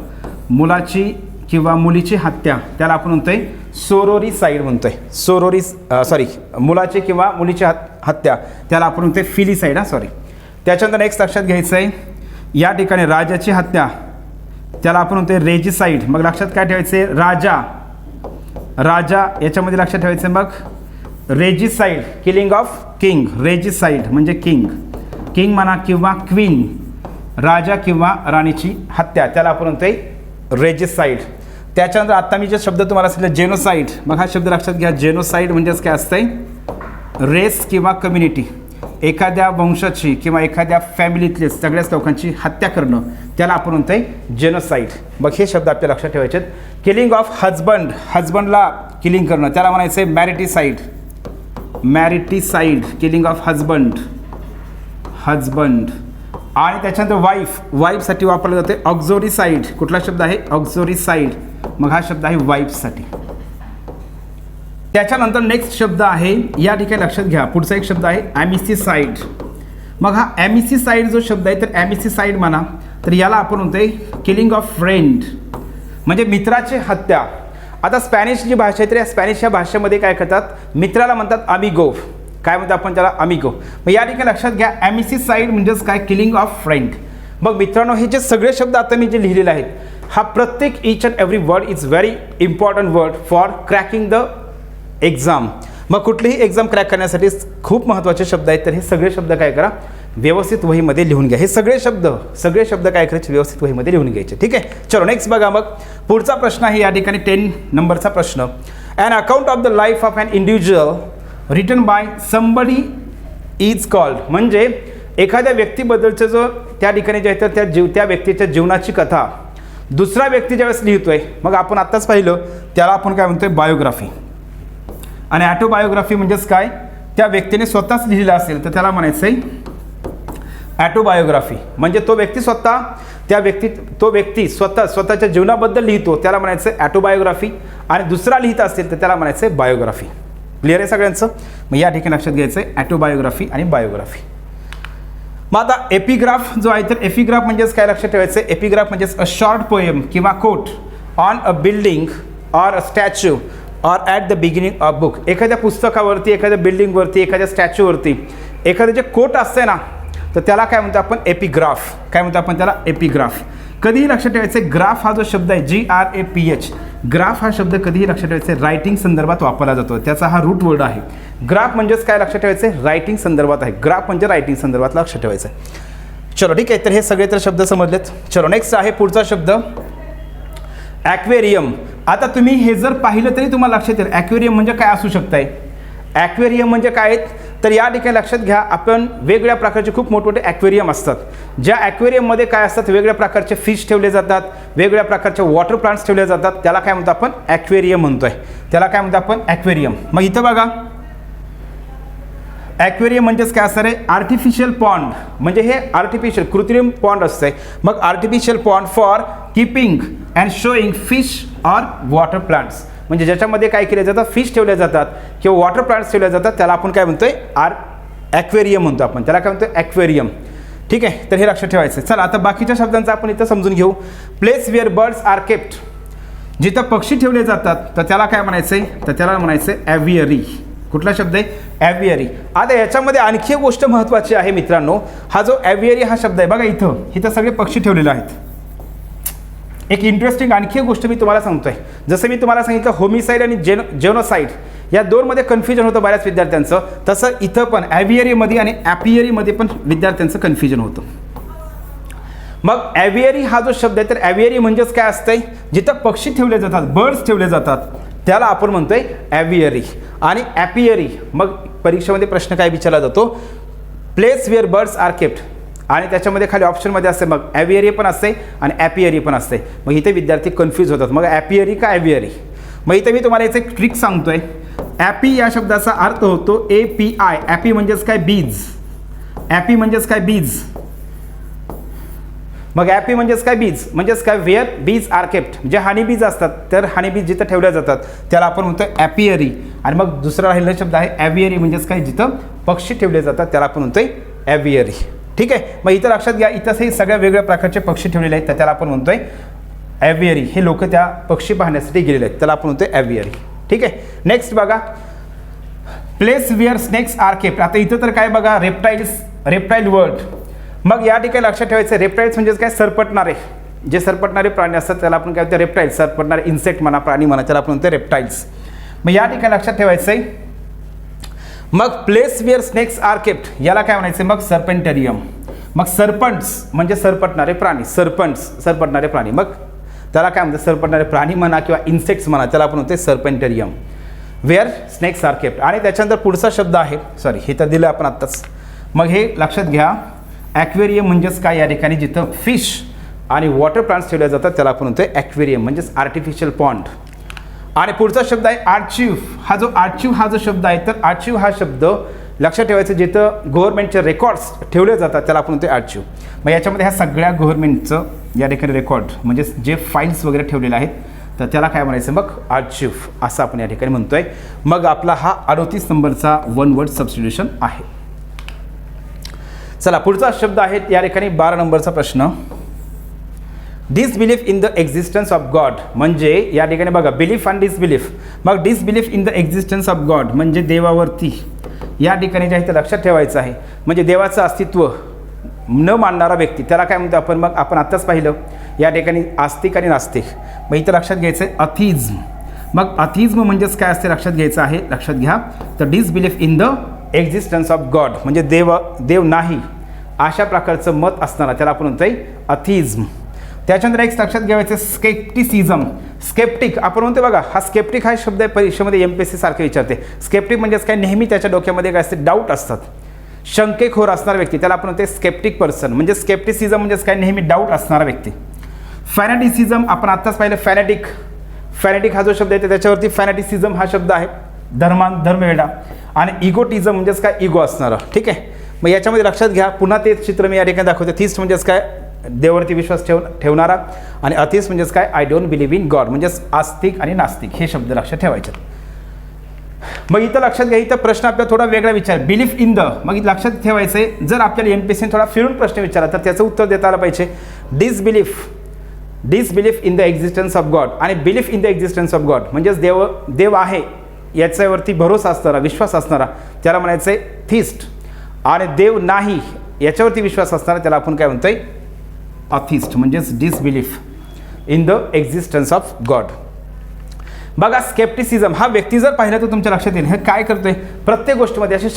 Speaker 1: मुलाची किंवा मुलीची हत्या, त्याला आपण म्हणतोय सोरोरीसाइड म्हणतोय. मुलाची किंवा मुलीची हत्या त्याला आपण म्हणतोय फिलिसाइड. सॉरी. त्याच्यानंतर नेक्स्ट लक्षात घ्यायचं आहे, या ठिकाणी राजाची हत्या त्याला आपण म्हणतोय रेजिसाइड. मग लक्षात काय ठेवायचे, राजा याच्यामध्ये लक्षात ठेवायचं मग regicide, killing of king. Regicide म्हणजे किंग म्हणा किंवा क्वीन, राजा किंवा राणीची हत्या, त्याला आपण म्हणतोय रेजिसाइड. त्याच्यानंतर आता मी जे शब्द तुम्हाला सांगितलं जेनोसाइड, मग हा शब्द लक्षात घ्या. जेनोसाइड म्हणजेच काय असतंय, रेस किंवा कम्युनिटी, एखाद्या वंशाची किंवा एखाद्या फॅमिलीतले सगळ्याच लोकांची हत्या करणं, त्याला आपण म्हणतोय जेनोसाइड. मग हे शब्द आपल्या लक्षात ठेवायचे. किलिंग ऑफ हजबंड, हजबंडला किलिंग करणं त्याला म्हणायचं आहे मॅरिटिसाइड. मॅरिटिसाइड किलिंग ऑफ हजबंड. आणि त्याच्यानंतर वाईफसाठी वापरलं जाते ऑक्झोरिसाइड. कुठला शब्द आहे, ऑक्झोरिसाइड. मग हा शब्द आहे वाईफसाठी. त्याच्यानंतर नेक्स्ट शब्द आहे, या ठिकाणी लक्षात घ्या, पुढचा एक शब्द आहे ॲमिसिसाइड. मग हा ॲमिसिसाइड जो शब्द आहे तर ॲमिसिसाइड म्हणा तर याला आपण म्हणतोय किलिंग ऑफ फ्रेंड, म्हणजे मित्राची हत्या. आता स्पॅनिश जी भाषा आहे तर या स्पॅनिश या भाषेमध्ये काय करतात, मित्राला म्हणतात अमिगो. काय म्हणतात आपण त्याला, अमिगो. मग या ठिकाणी लक्षात घ्या, ॲमिसिसाइड म्हणजेच काय, किलिंग ऑफ फ्रेंड. मग मित्रांनो, हे जे सगळे शब्द आता मी जे लिहिलेले आहेत, हा प्रत्येक each and every word is very important word for cracking the exam. मग कुठलीही एक्झाम क्रॅक करण्यासाठी खूप महत्त्वाचे शब्द आहेत. तर हे सगळे शब्द काय करा, व्यवस्थित वहीमध्ये लिहून घ्या. हे सगळे शब्द काय करायचे, व्यवस्थित वहीमध्ये लिहून घ्यायचे, ठीक आहे. चलो नेक्स्ट बघा. मग पुढचा प्रश्न आहे या ठिकाणी 10 नंबरचा प्रश्न. An account of the life of an individual written by somebody is called. म्हणजे एखाद्या व्यक्तीबद्दलचं जो त्या ठिकाणी जे आहे तर त्या व्यक्तीच्या जीवनाची कथा दुसरा व्यक्ती ज्यावेळेस लिहितोय, मग आपण आत्ताच पाहिलं त्याला आपण काय म्हणतोय, बायोग्राफी. आणि ॲटोबायोग्राफी म्हणजेच काय, त्या व्यक्तीने स्वतःच लिहिलेलं असेल तर त्याला म्हणायचं आहे ॲटोबायोग्राफी. म्हणजे तो व्यक्ती स्वतःच्या जीवनाबद्दल लिहितो त्याला म्हणायचं ॲटोबायोग्राफी. आणि दुसरा लिहित असेल तर त्याला म्हणायचं बायोग्राफी. क्लिअर आहे सगळ्यांचं. मग या ठिकाणी लक्षात घ्यायचं आहे ॲटोबायोग्राफी आणि बायोग्राफी. मग आता एपिग्राफ जो आहे तर एपिग्राफ म्हणजेच काय लक्षात ठेवायचं, एपिग्राफ म्हणजेच अ शॉर्ट पोएम किंवा quote on a building or a statue or at the beginning of book. एखाद्या पुस्तकावरती, एखाद्या बिल्डिंगवरती, एखाद्या स्टॅच्यूवरती एखादं जे कोट असते ना तर त्याला काय म्हणतो आपण, एपिग्राफ. काय म्हणतो आपण त्याला, एपिग्राफ. कधीही लक्षात ठेवायचं, ग्राफ हा जो शब्द आहे GRAPH, ग्राफ हा शब्द कधीही लक्षात ठेवायचं रायटिंग संदर्भात वापरला जातो. त्याचा हा रूट वर्ड आहे. ग्राफ म्हणजेच काय लक्षात ठेवायचं, रायटिंग संदर्भात आहे. ग्राफ म्हणजे रायटिंग संदर्भात लक्षात ठेवायचं. चलो ठीक आहे, तर हे सगळे तर शब्द समजलेत. चलो नेक्स्ट आहे पुढचा शब्द ॲक्वेरियम. आता तुम्ही हे जर पाहिलं तरी तुम्हाला लक्षात येईल ॲक्वेरियम म्हणजे काय असू शकतंय. ॲक्वेरियम म्हणजे काय आहेत, तर या ठिकाणी लक्षात घ्या, आपण वेगवेगळ्या प्रकारचे खूप मोठमोठे ॲक्वेरियम असतात. ज्या ॲक्वेरियममध्ये काय असतात, वेगवेगळ्या प्रकारचे फिश ठेवले जातात, वेगवेगळ्या प्रकारचे वॉटर प्लांट्स ठेवले जातात, त्याला काय म्हणतो आपण ॲक्वेरियम म्हणतोय. त्याला काय म्हणतो आपण ॲक्वेरियम. मग इथं बघा ॲक्वेरियम म्हणजेच काय असणार आहे, आर्टिफिशियल पॉन्ड. म्हणजे हे आर्टिफिशियल कृत्रिम पॉन्ड असतंय. मग artificial pond for keeping and showing fish or water plants. म्हणजे ज्याच्यामध्ये काय केले जातात, फिश ठेवले जातात किंवा वॉटर प्लांट्स ठेवले जातात, त्याला आपण काय म्हणतोय ॲक्वेरियम म्हणतो आपण. त्याला काय म्हणतोय ॲक्वेरियम. ठीक आहे, तर हे लक्षात ठेवायचं. चला आता बाकीच्या शब्दांचा आपण इथं समजून घेऊ. Place where birds are kept. जिथं पक्षी ठेवले जातात तर त्याला काय म्हणायचं आहे, तर त्याला म्हणायचं आहे ॲव्हियरी. कुठला शब्द आहे, ॲव्हियरी. आता याच्यामध्ये आणखी एक गोष्ट महत्त्वाची आहे मित्रांनो. हा जो ॲव्हियरी हा शब्द आहे बघा, इथं सगळे पक्षी ठेवलेले आहेत. एक इंटरेस्टिंग आणखी एक गोष्ट मी तुम्हाला सांगतोय. जसं मी तुम्हाला सांगितलं होमिसाईड आणि जेनोसाईड या दोनमध्ये कन्फ्युजन होतं बऱ्याच विद्यार्थ्यांचं, तसं इथं पण ॲव्हियरीमध्ये आणि ॲपियरीमध्ये पण विद्यार्थ्यांचं कन्फ्युजन होतं. मग ॲव्हियरी हा जो शब्द आहे, तर ॲव्हियरी म्हणजेच काय असतंय, जिथं पक्षी ठेवले जातात, बर्ड्स ठेवले जातात, त्याला आपण म्हणतोय ॲव्हियरी. आणि ॲपियरी, मग परीक्षेमध्ये प्रश्न काय विचारला जातो, place where birds are kept. आणि त्याच्यामध्ये खाली ऑप्शनमध्ये असते मग ॲव्हियरी पण असते आणि ॲपियरी पण असते. मग इथे विद्यार्थी कन्फ्यूज होतात, मग ॲपियरी का ॲव्हियरी. मग इथे मी तुम्हाला याचं एक ट्रिक सांगतोय. ॲपी या शब्दाचा अर्थ होतो API. ॲपी म्हणजेच काय, बीज. ॲपी म्हणजेच काय, बीज. मग ॲपी म्हणजेच काय, बीज. म्हणजेच काय, वेअर बीज आर केप्ट. जे हनी बीज असतात, तर हनी बीज जिथं ठेवल्या जातात त्याला आपण म्हणतोय ॲपियरी. आणि मग दुसरा राहिलेला शब्द आहे ॲव्हियरी, म्हणजेच काय, जिथं पक्षी ठेवले जातात त्याला आपण म्हणतोय ॲव्हियरी. ठीक आहे, मग इथं लक्षात घ्या, इथं हे सगळ्या वेगवेगळ्या प्रकारचे पक्षी ठेवलेले आहेत, तर त्याला आपण म्हणतोय ॲव्हियरी. हे लोक त्या पक्षी पाहण्यासाठी गेलेले आहेत, त्याला आपण म्हणतोय ॲव्हियरी. ठीक आहे, नेक्स्ट बघा place where snakes are kept. आता इथं तर काय बघा, रेप्टाईल वर्ड. मग या ठिकाणी लक्षात ठेवायचं, रेप्टाईल्स म्हणजेच काय, सरपटणारे. जे सरपटणारे प्राणी असतात त्याला आपण काय म्हणतो रेप्टाईल्स. सरपटणारे इन्सेक्ट म्हणा, प्राणी म्हणा, त्याला आपण म्हणतो रेप्टाईल्स. मग या ठिकाणी लक्षात ठेवायचं आहे. मग place where snakes are kept याला काय म्हणायचं, मग सर्पेंटेरियम. मग सर्पंट्स म्हणजे सरपटणारे प्राणी, सरपटणारे प्राणी. मग त्याला काय म्हणतात, सरपटणारे प्राणी म्हणा किंवा इन्सेक्ट्स म्हणा, त्याला आपण म्हणतो serpentarium. Where snakes are kept. आणि त्याच्यानंतर पुढचा शब्द आहे, सॉरी हे तर दिलं आपण आत्ताच. मग हे लक्षात घ्या, ॲक्वेरियम म्हणजेच काय, या ठिकाणी जिथं फिश आणि वॉटर प्लांट्स ठेवले जातात त्याला आपण म्हणतो ॲक्वेरियम, म्हणजेच आर्टिफिशियल पॉन्ड. आणि पुढचा शब्द आहे आर्चिव्ह. हा जो शब्द आहे, तर आर्चिव्ह हा शब्द लक्षात ठेवायचं, जिथं गव्हर्नमेंटचे रेकॉर्ड्स ठेवले जातात त्याला आपण म्हणतो आर्चिव्ह. मग याच्यामध्ये ह्या सगळ्या गव्हर्नमेंटचं या ठिकाणी रेकॉर्ड म्हणजे जे फाईल्स वगैरे ठेवलेले आहेत, तर त्याला काय म्हणायचं, मग आर्चिव्ह असं आपण या ठिकाणी म्हणतोय. मग आपला हा 38 नंबरचा वन वर्ड सबस्टिट्यूशन आहे. चला पुढचा शब्द आहे या ठिकाणी 12 नंबरचा प्रश्न, disbelief in the existence of God. म्हणजे या ठिकाणी बघा बिलीफ आणि डिसबिलीफ. मग disbelief in the existence of God म्हणजे देवावरती या ठिकाणी जे आहे ते लक्षात ठेवायचं आहे. म्हणजे देवाचं अस्तित्व न मानणारा व्यक्ती त्याला काय म्हणतो आपण. मग आपण आत्ताच पाहिलं या ठिकाणी आस्तिक आणि नास्तिक. मग इथं लक्षात घ्यायचं आहे अथिझम. मग अथिझम म्हणजेच काय असते लक्षात घ्यायचं आहे, लक्षात घ्या. तर disbelief in the existence of God म्हणजे देव नाही अशा प्रकारचं मत असणारा त्याला आपण म्हणतोय अथिझम. त्याच्यानंतर एक लक्षात घ्यायचं स्केप्टिसिझम. स्केप्टिक आपण म्हणतो बघा, हा स्केप्टिक हा शब्द परीक्षेमध्ये MPSC सारखे विचारते. स्केप्टिक म्हणजेच काय, नेहमी त्याच्या डोक्यामध्ये काय असते, डाऊट असतात, शंकेखोर असणारा व्यक्ती त्याला आपण म्हणतो स्केप्टिक पर्सन. म्हणजे स्केप्टिसिझम म्हणजेच काय, नेहमी डाऊट असणारा व्यक्ती. फॅनॅटिसिझम आपण आत्ताच पाहिलं, फॅनॅटिक हा जो शब्द आहे त्याच्यावरती फॅनॅटिसिझम हा शब्द आहे, धर्मवेडा. आणि इगोटिझम म्हणजेच काय, इगो असणारा. ठीक आहे, मग याच्यामध्ये लक्षात घ्या, पुन्हा तेच चित्र मी या ठिकाणी दाखवते. थिस्ट म्हणजेच काय, देवावरती विश्वास ठेवणारा. आणि अथिस्ट म्हणजेच काय, I don't believe in God म्हणजेच आस्तिक आणि नास्तिक हे शब्द लक्षात ठेवायचे. मग इथं लक्षात घ्या, इथं प्रश्न आपल्याला थोडा वेगळा विचार, बिलीफ इन द. मग लक्षात ठेवायचं आहे, जर आपल्याला MPSC थोडा फिरून प्रश्न विचारला तर त्याचं उत्तर देता आलं पाहिजे. Disbelief in the existence of God. आणि belief in the existence of God म्हणजेच देव आहे याच्यावरती भरोसा असणारा, विश्वास असणारा त्याला म्हणायचं आहे थिस्ट. आणि देव नाही याच्यावरती विश्वास असणारा त्याला आपण काय म्हणतोय अथिस्ट म्हणजेच disbelief in the existence of God. बघा स्केप्टिसिझम हा व्यक्ती जर पाहिला तर तुमच्या लक्षात येईल हे काय करतोय, प्रत्येक गोष्टीमध्ये अशी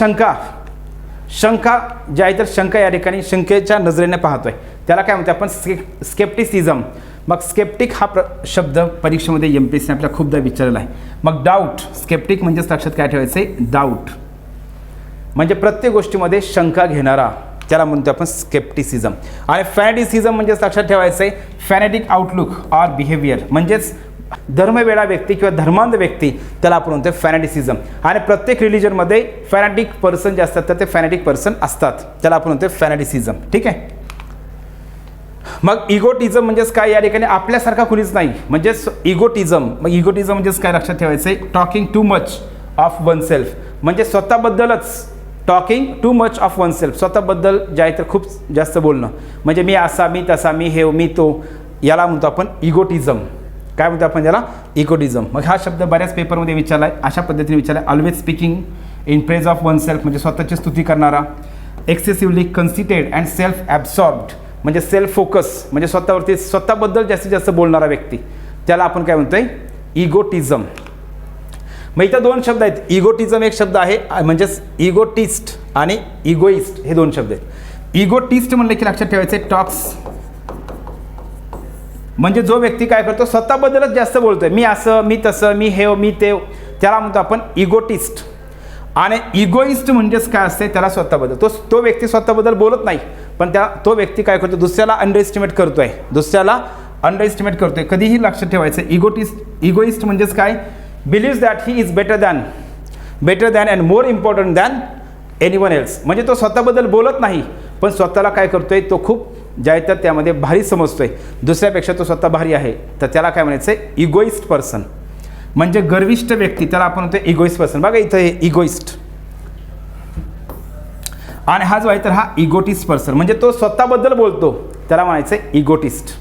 Speaker 1: शंका जे आहे तर शंका या ठिकाणी शंकेच्या नजरेने पाहतोय त्याला काय म्हणतो आपण स्केप्टिसिझम. मग स्केप्टिक हा शब्द परीक्षेमध्ये MPSC आपल्याला खूपदा विचारलेला आहे. मग डाऊट, स्केप्टिक म्हणजेच लक्षात काय ठेवायचं आहे, डाऊट म्हणजे प्रत्येक गोष्टीमध्ये शंका घेणारा, त्याला म्हणतो आपण स्केप्टिसिझम. आणि फॅनेटिसिझम म्हणजेच लक्षात ठेवायचं आहे फॅनेटिक आउटलुक ऑर बिहेवियर, म्हणजेच धर्मवेडा व्यक्ती किंवा धर्मांध व्यक्ती, त्याला आपण म्हणतो फॅनेटिसिझम. आणि प्रत्येक रिलिजनमध्ये फॅनेटिक पर्सन जे असतात तर ते फॅनेटिक पर्सन असतात, त्याला आपण म्हणतो फॅनेटिसिझम. ठीक आहे. मग इगोटिझम म्हणजेच काय, या ठिकाणी आपल्यासारखा कुणीच नाही, म्हणजेच इगोटिझम. मग इगोटिझम म्हणजेच काय लक्षात ठेवायचं आहे, talking too much of oneself, म्हणजे स्वतःबद्दलच, talking too much of oneself, स्वतःबद्दल जे आहे तर खूप जास्त बोलणं, म्हणजे मी असा, मी तसा, मी हे, मी तो, याला म्हणतो आपण इगोटिझम. काय म्हणतो आपण याला, इगोटिझम. मग हा शब्द बऱ्याच पेपरमध्ये विचारला आहे, अशा पद्धतीने विचारला आहे. Always speaking in praise of oneself, म्हणजे स्वतःची स्तुती करणारा. एक्सेसिव्हली कन्सिटेड अँड सेल्फ ॲब्सॉर्ब्ड, म्हणजे सेल्फ फोकस, म्हणजे स्वतःवरती, स्वतःबद्दल जास्तीत जास्त बोलणारा व्यक्ती, त्याला आपण काय म्हणतोय, इगोटिझम. मग इथं दोन शब्द आहेत. इगोटिझम एक शब्द आहे, म्हणजेच इगोटिस्ट आणि इगोइस्ट हे दोन शब्द आहेत. इगोटिस्ट म्हणलं की लक्षात ठेवायचं आहे टॉक्स, म्हणजे जो व्यक्ती काय करतो, स्वतःबद्दलच जास्त बोलतोय, मी असं, मी तसं, मी हे, मी ते, त्याला म्हणतो आपण इगोटिस्ट. आणि इगोइस्ट म्हणजेच काय असते, त्याला स्वतःबद्दल, तो व्यक्ती स्वतःबद्दल बोलत नाही, पण तो व्यक्ती काय करतो, दुसऱ्याला अंडर एस्टिमेट करतोय, दुसऱ्याला अंडर एस्टिमेट करतोय. कधीही लक्षात ठेवायचं, इगोइस्ट म्हणजेच काय, believes that he is better than and more important than anyone else, म्हणजे तो स्वतःबद्दल बोलत नाही, पण स्वतःला काय करतोय, तो खूप जे आहे तर त्यामध्ये भारी समजतोय, दुसऱ्यापेक्षा तो स्वतः भारी आहे, तर त्याला काय म्हणायचं आहे, इगोइस्ट पर्सन, म्हणजे गर्विष्ठ व्यक्ती, त्याला आपण म्हणतो इगोइस्ट पर्सन. बघा इथं हे इगोइस्ट, आणि हा जो आहे तर हा इगोटिस्ट पर्सन, म्हणजे तो स्वतःबद्दल बोलतो, त्याला म्हणायचं आहे इगोटिस्ट.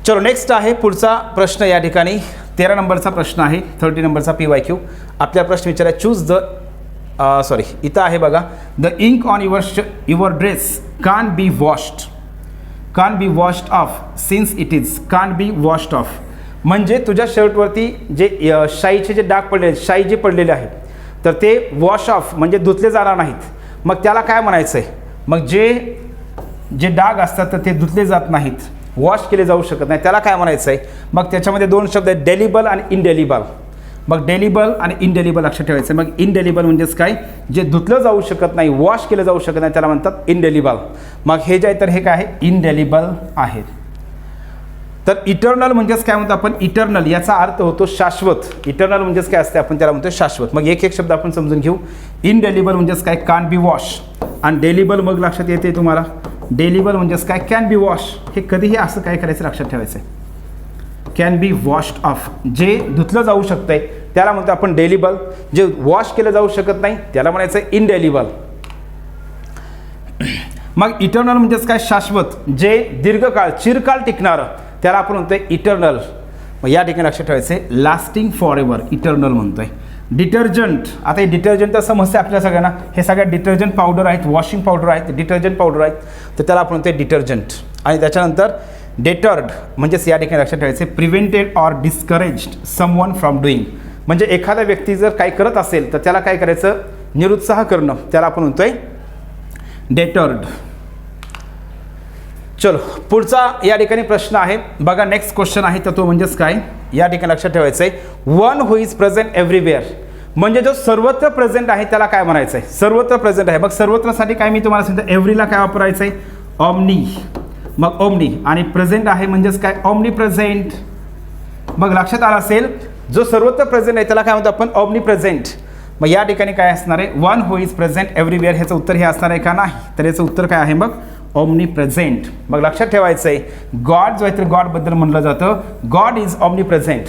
Speaker 1: चलो नेक्स्ट आहे पुढचा प्रश्न. या ठिकाणी 13 नंबरचा प्रश्न आहे, 30 नंबरचा PYQ. आपल्या प्रश्न विचारा, चूज द इथं आहे बघा, the ink on your dress can be washed off since it is can be washed of, म्हणजे तुझ्या शर्टवरती जे शाईचे जे डाग पडलेले, शाई जे पडलेले आहेत तर ते वॉश ऑफ म्हणजे धुतले जाणार नाहीत. मग त्याला काय म्हणायचं आहे, मग जे डाग असतात तर ते धुतले जात नाहीत, वॉश केले जाऊ शकत नाही, त्याला काय म्हणायचं आहे. मग त्याच्यामध्ये दोन शब्द आहेत, डेलिबल आणि इनडेलिबल. मग डेलिबल आणि इनडेलिबल लक्षात ठेवायचं. मग इनडेलिबल म्हणजेच काय, जे धुतलं जाऊ शकत नाही, वॉश केलं जाऊ शकत नाही, त्याला म्हणतात इनडेलिबल. मग हे जे आहे तर हे काय आहे, इनडेलिबल आहे. तर इटर्नल म्हणजेच काय म्हणतो आपण, इटर्नल याचा अर्थ होतो शाश्वत. इटर्नल म्हणजेच काय असते, आपण त्याला म्हणतो शाश्वत. मग एक एक शब्द आपण समजून घेऊ. इनडेलिबल म्हणजेच काय, कान बी वॉश, आणि डेलिबल मग लक्षात येते तुम्हाला, डेलिबल म्हणजेच काय, कॅन बी वॉश. हे कधीही असं काय करायचं लक्षात ठेवायचं आहे, कॅन बी वॉश्ड ऑफ, जे धुतलं जाऊ शकतंय त्याला म्हणतो आपण डेलिबल, जे वॉश केलं जाऊ शकत नाही त्याला म्हणायचं इनडेलिबल. मग इटर्नल म्हणजेच काय, शाश्वत, जे दीर्घकाळ, चिरकाळ टिकणारं, त्याला आपण म्हणतोय इटर्नल. मग या ठिकाणी लक्षात ठेवायचं आहे, लास्टिंग फॉर एव्हर, इटर्नल म्हणतोय. डिटर्जंट, आता हे डिटर्जंट तर समजते आपल्या सगळ्यांना, हे सगळ्या डिटर्जंट पावडर आहेत, वॉशिंग पावडर आहेत, डिटर्जंट पावडर आहेत, तर त्याला आपण म्हणतोय डिटर्जंट. आणि त्याच्यानंतर डेटर्ड म्हणजेच या ठिकाणी लक्षात ठेवायचे, prevented or discouraged someone from doing, म्हणजे एखादा व्यक्ती जर काही करत असेल तर त्याला काय करायचं, निरुत्साह करणं, त्याला आपण म्हणतोय डेटर्ड. चलो पुढचा या ठिकाणी प्रश्न आहे बघा, नेक्स्ट क्वेश्चन आहे, तर तो म्हणजेच काय, या ठिकाणी लक्षात ठेवायचं आहे, one who is present everywhere, म्हणजे जो सर्वत्र प्रेझेंट आहे त्याला काय म्हणायचं आहे, सर्वत्र प्रेझेंट आहे. मग सर्वत्रसाठी काय मी तुम्हाला सांगतो, एव्हरीला काय वापरायचं आहे, ऑमनी. मग ओमनी, आणि प्रेझेंट आहे म्हणजेच काय, ऑमनी प्रेझेंट. मग लक्षात आलं असेल, जो सर्वत्र प्रेझेंट आहे त्याला काय म्हणतो आपण, ऑमनी प्रेझेंट. मग या ठिकाणी काय असणार आहे, one who is present everywhere, ह्याचं उत्तर हे असणार आहे का, नाही, तर याचं उत्तर काय आहे मग, ऑमनी प्रेझेंट. मग लक्षात ठेवायचं आहे, गॉड जो आहे तर गॉडबद्दल म्हणलं जातं, God is omni present,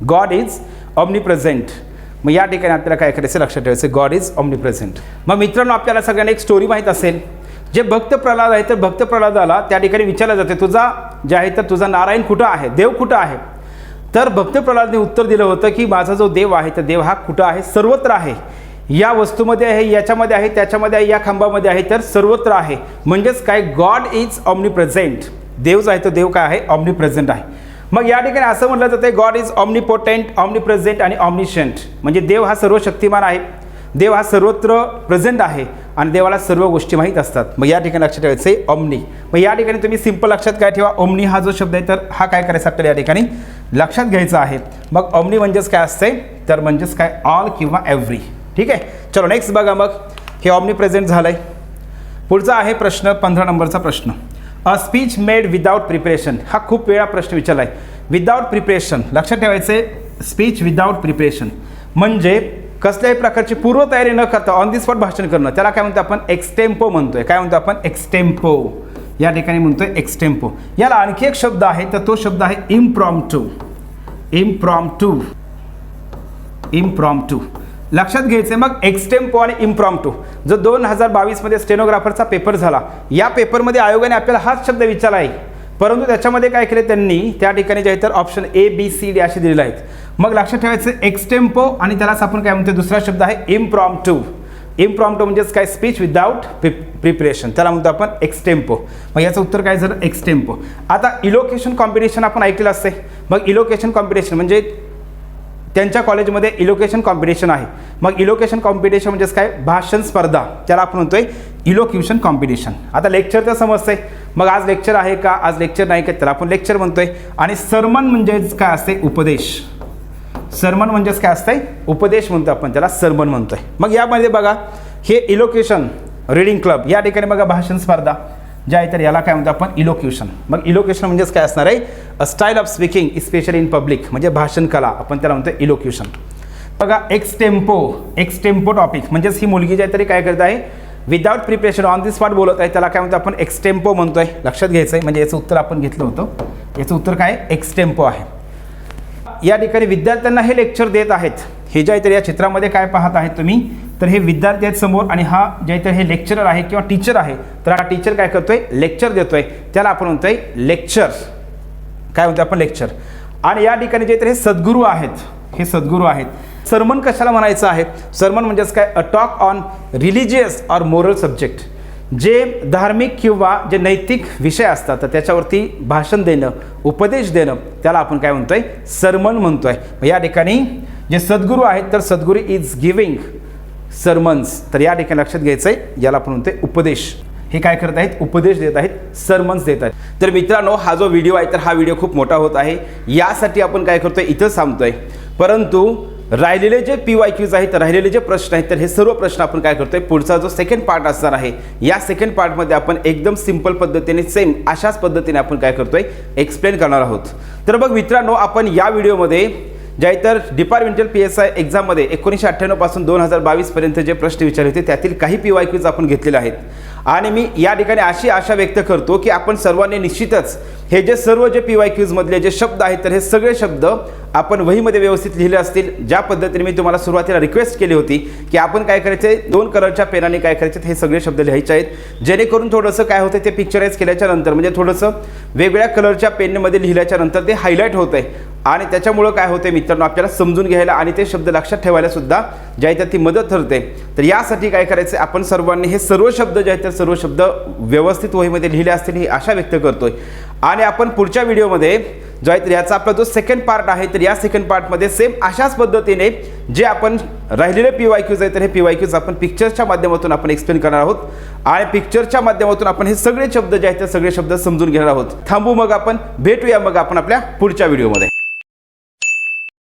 Speaker 1: God is omni present. मग या ठिकाणी आपल्याला काय करायचं, लक्षात ठेवायचं, गॉड इज ऑमनी प्रेझेंट. मग मित्रांनो, आपल्याला सगळ्यांना एक स्टोरी माहीत असेल, जे भक्त प्रल्हाद आहे तर भक्त प्रल्हादाला त्या ठिकाणी विचारलं जाते, तुझा जे आहे तर तुझा नारायण कुठं आहे, देव कुठं आहे. तर भक्त प्रल्हादने उत्तर दिलं होतं की माझा जो देव आहे तर देव हा कुठं आहे, सर्वत्र आहे, या वस्तूमध्ये आहे, याच्यामध्ये आहे, त्याच्यामध्ये आहे, या खांबामध्ये आहे, तर सर्वत्र आहे. म्हणजेच काय, गॉड इज ऑमनी प्रेझेंट, देव जो आहे तो देव काय आहे, ऑमनी प्रेझेंट आहे. मग या ठिकाणी असं म्हटलं जातं, गॉड इज ऑमनीपोटेंट, ऑमनी प्रेझेंट आणि ऑमनिशंट, म्हणजे देव हा सर्व शक्तिमान आहे, देव हा सर्वत्र प्रेझेंट आहे आणि देवाला सर्व गोष्टी माहीत असतात. मग या ठिकाणी लक्षात ठेवायचं आहे ओमनी. मग या ठिकाणी तुम्ही सिंपल लक्षात काय ठेवा, ओमनी हा जो शब्द आहे तर हा काय करायचा आपल्याला या ठिकाणी लक्षात घ्यायचा आहे. मग ओमनी म्हणजेच काय असते तर म्हणजेच काय ऑल किंवा एव्हरी. ठीक आहे, चलो नेक्स्ट बघा. मग हे ओमनी प्रेझेंट झालं आहे. पुढचा आहे प्रश्न 15 नंबरचा प्रश्न. A speech made without preparation. हा खूप वेळा प्रश्न विचारला आहे. विदाउट प्रिपरेशन लक्षात ठेवायचं आहे. स्पीच विदाउट प्रिपरेशन म्हणजे कसल्याही प्रकारची पूर्वतयारी न करता ऑन दी स्पॉट भाषण करणं, त्याला काय म्हणतो आपण एक्सटेम्पो म्हणतोय. काय म्हणतो आपण एक्सटेम्पो. या ठिकाणी म्हणतोय एक्सटेम्पो. याला आणखी एक शब्द आहे तर तो शब्द आहे इम्प्रॉम्प्टू. इम्प्रॉम्प्टू. इम्प्रॉम्प्टू लक्षात घ्यायचे. मग एक्सटेम्पो आणि इम्प्रॉम्प्टू जो 2022 मध्ये स्टेनोग्राफरचा पेपर झाला, या पेपरमध्ये आयोगाने आपल्याला हाच शब्द विचारला आहे, परंतु त्याच्यामध्ये काय केले त्यांनी त्या ठिकाणी जे आहे तर ऑप्शन ABCD असे दिलेले आहेत. मग लक्षात ठेवायचं एक्सटेम्पो आणि त्यालाच आपण काय म्हणतो दुसरा शब्द आहे इम्प्रॉम्प्टू. इम्प्रॉम्प्टू म्हणजेच काय स्पीच विदाउट प्रिपरेशन, त्याला म्हणतो आपण एक्सटेम्पो. मग याचं उत्तर काय झालं एक्सटेम्पो. आता इलोकेशन कॉम्पिटिशन आपण ऐकलेलं असते. मग इलोकेशन कॉम्पिटिशन म्हणजे त्यांच्या कॉलेजमध्ये इलोकेशन कॉम्पिटिशन आहे. मग इलोकेशन कॉम्पिटिशन म्हणजेच काय भाषण स्पर्धा, त्याला आपण म्हणतोय इलोक्युशन कॉम्पिटिशन. आता लेक्चर तर समजतंय. मग आज लेक्चर आहे का, आज लेक्चर नाही का, त्याला आपण लेक्चर म्हणतोय. आणि सरमन म्हणजेच काय असते उपदेश. सरमन म्हणजेच काय असतंय उपदेश म्हणतो आपण, त्याला सरमन म्हणतोय. मग यामध्ये बघा हे इलोक्युशन रीडिंग क्लब, या ठिकाणी बघा भाषण स्पर्धा ज्या आहे तर याला काय म्हणतो आपण इलोक्युशन. मग इलोक्युशन म्हणजेच काय असणार आहे a style of speaking especially in public, म्हणजे भाषण कला आपण त्याला म्हणतो इलोक्युशन. बघा एक्सटेम्पो. एक्सटेम्पो टॉपिक म्हणजेच ही मुलगी ज्या तरी काय करत आहे without preparation on the spot बोलत आहे, त्याला काय म्हणतो आपण एक्सटेम्पो म्हणतोय. लक्षात घ्यायचं आहे. म्हणजे याचं उत्तर आपण घेतलं होतं. याचं उत्तर काय एक्सटेम्पो आहे. या ठिकाणी विद्यार्थ्यांना हे लेक्चर देत आहेत. हे जे आहे तर या चित्रामध्ये काय पाहत आहेत तुम्ही तर हे विद्यार्थी आहेत समोर आणि हा जे आहे तर हे लेक्चरर आहे किंवा टीचर आहे. तर हा टीचर काय करतोय लेक्चर देतोय, त्याला आपण म्हणतोय लेक्चर. काय म्हणतो आपण लेक्चर. आणि या ठिकाणी जे तर हे सद्गुरू आहेत. हे सद्गुरू आहेत. सरमन कशाला म्हणायचं आहे, सरमन म्हणजेच काय a talk on religious or moral subject, जे धार्मिक किंवा जे नैतिक विषय असतात तर त्याच्यावरती भाषण देणं उपदेश देणं, त्याला आपण काय म्हणतोय सरमन म्हणतोय. या ठिकाणी जे सद्गुरू आहेत तर सद्गुरू इज गिविंग सरमन्स, तर या ठिकाणी लक्षात घ्यायचं आहे याला आपण म्हणतोय उपदेश. हे काय करत आहेत उपदेश देत आहेत, सरमन्स देत आहेत. तर मित्रांनो हा जो व्हिडिओ आहे तर हा व्हिडिओ खूप मोठा होत आहे, यासाठी आपण काय करतोय इथं थांबतोय. परंतु राहिलेले जे PYQs आहेत, राहिलेले जे प्रश्न आहेत तर हे सर्व प्रश्न आपण काय करतोय पुढचा जो सेकंड पार्ट असणार आहे, या सेकंड पार्टमध्ये आपण एकदम सिंपल पद्धतीने सेम अशाच पद्धतीने आपण काय करतोय एक्सप्लेन करणार आहोत. तर बघ मित्रांनो आपण या व्हिडिओमध्ये जे आहे तर डिपार्टमेंटल PSI एक्झाममध्ये 1998 पासून 2022 पर्यंत जे प्रश्न विचारले होते त्यातील काही PYQs आपण घेतलेले आहेत. आणि मी या ठिकाणी अशी आशा व्यक्त करतो की आपण सर्वांनी निश्चितच हे जे सर्व जे PYQs मधले जे शब्द आहेत तर हे सगळे शब्द आपण वहीमध्ये व्यवस्थित लिहिले असतील. ज्या पद्धतीने मी तुम्हाला सुरुवातीला रिक्वेस्ट केली होती की आपण काय करायचे 2 कलरच्या पेनाने काय करायचे हे सगळे शब्द लिहायचे आहेत, जेणेकरून थोडंसं काय होतं ते पिक्चराइज केल्याच्या नंतर म्हणजे थोडंसं वेगवेगळ्या कलरच्या पेनमध्ये लिहिल्याच्या नंतर ते हायलाईट होतं आहे. आणि त्याच्यामुळं काय होते मित्रांनो आपल्याला समजून घ्यायला आणि ते शब्द लक्षात ठेवायला सुद्धा ज्या आहेत ती मदत ठरते. तर यासाठी काय करायचं आपण सर्वांनी हे सर्व शब्द जे आहेत तर सर्व शब्द व्यवस्थित वहीमध्ये लिहिले असतील ही आशा व्यक्त करतोय. आणि आपण पुढच्या व्हिडिओमध्ये जो आहे तर याचा आपला जो सेकंड पार्ट आहे तर या सेकंड पार्टमध्ये सेम अशाच पद्धतीने जे आपण राहिलेले PYQs आहेत तर हे PYQs आपण पिक्चर्सच्या माध्यमातून आपण एक्सप्लेन करणार आहोत. आणि पिक्चरच्या माध्यमातून आपण हे सगळे शब्द जे आहेत ते सगळे शब्द समजून घेणार आहोत. थांबू मग आपण भेटूया मग आपण आपल्या पुढच्या व्हिडिओमध्ये.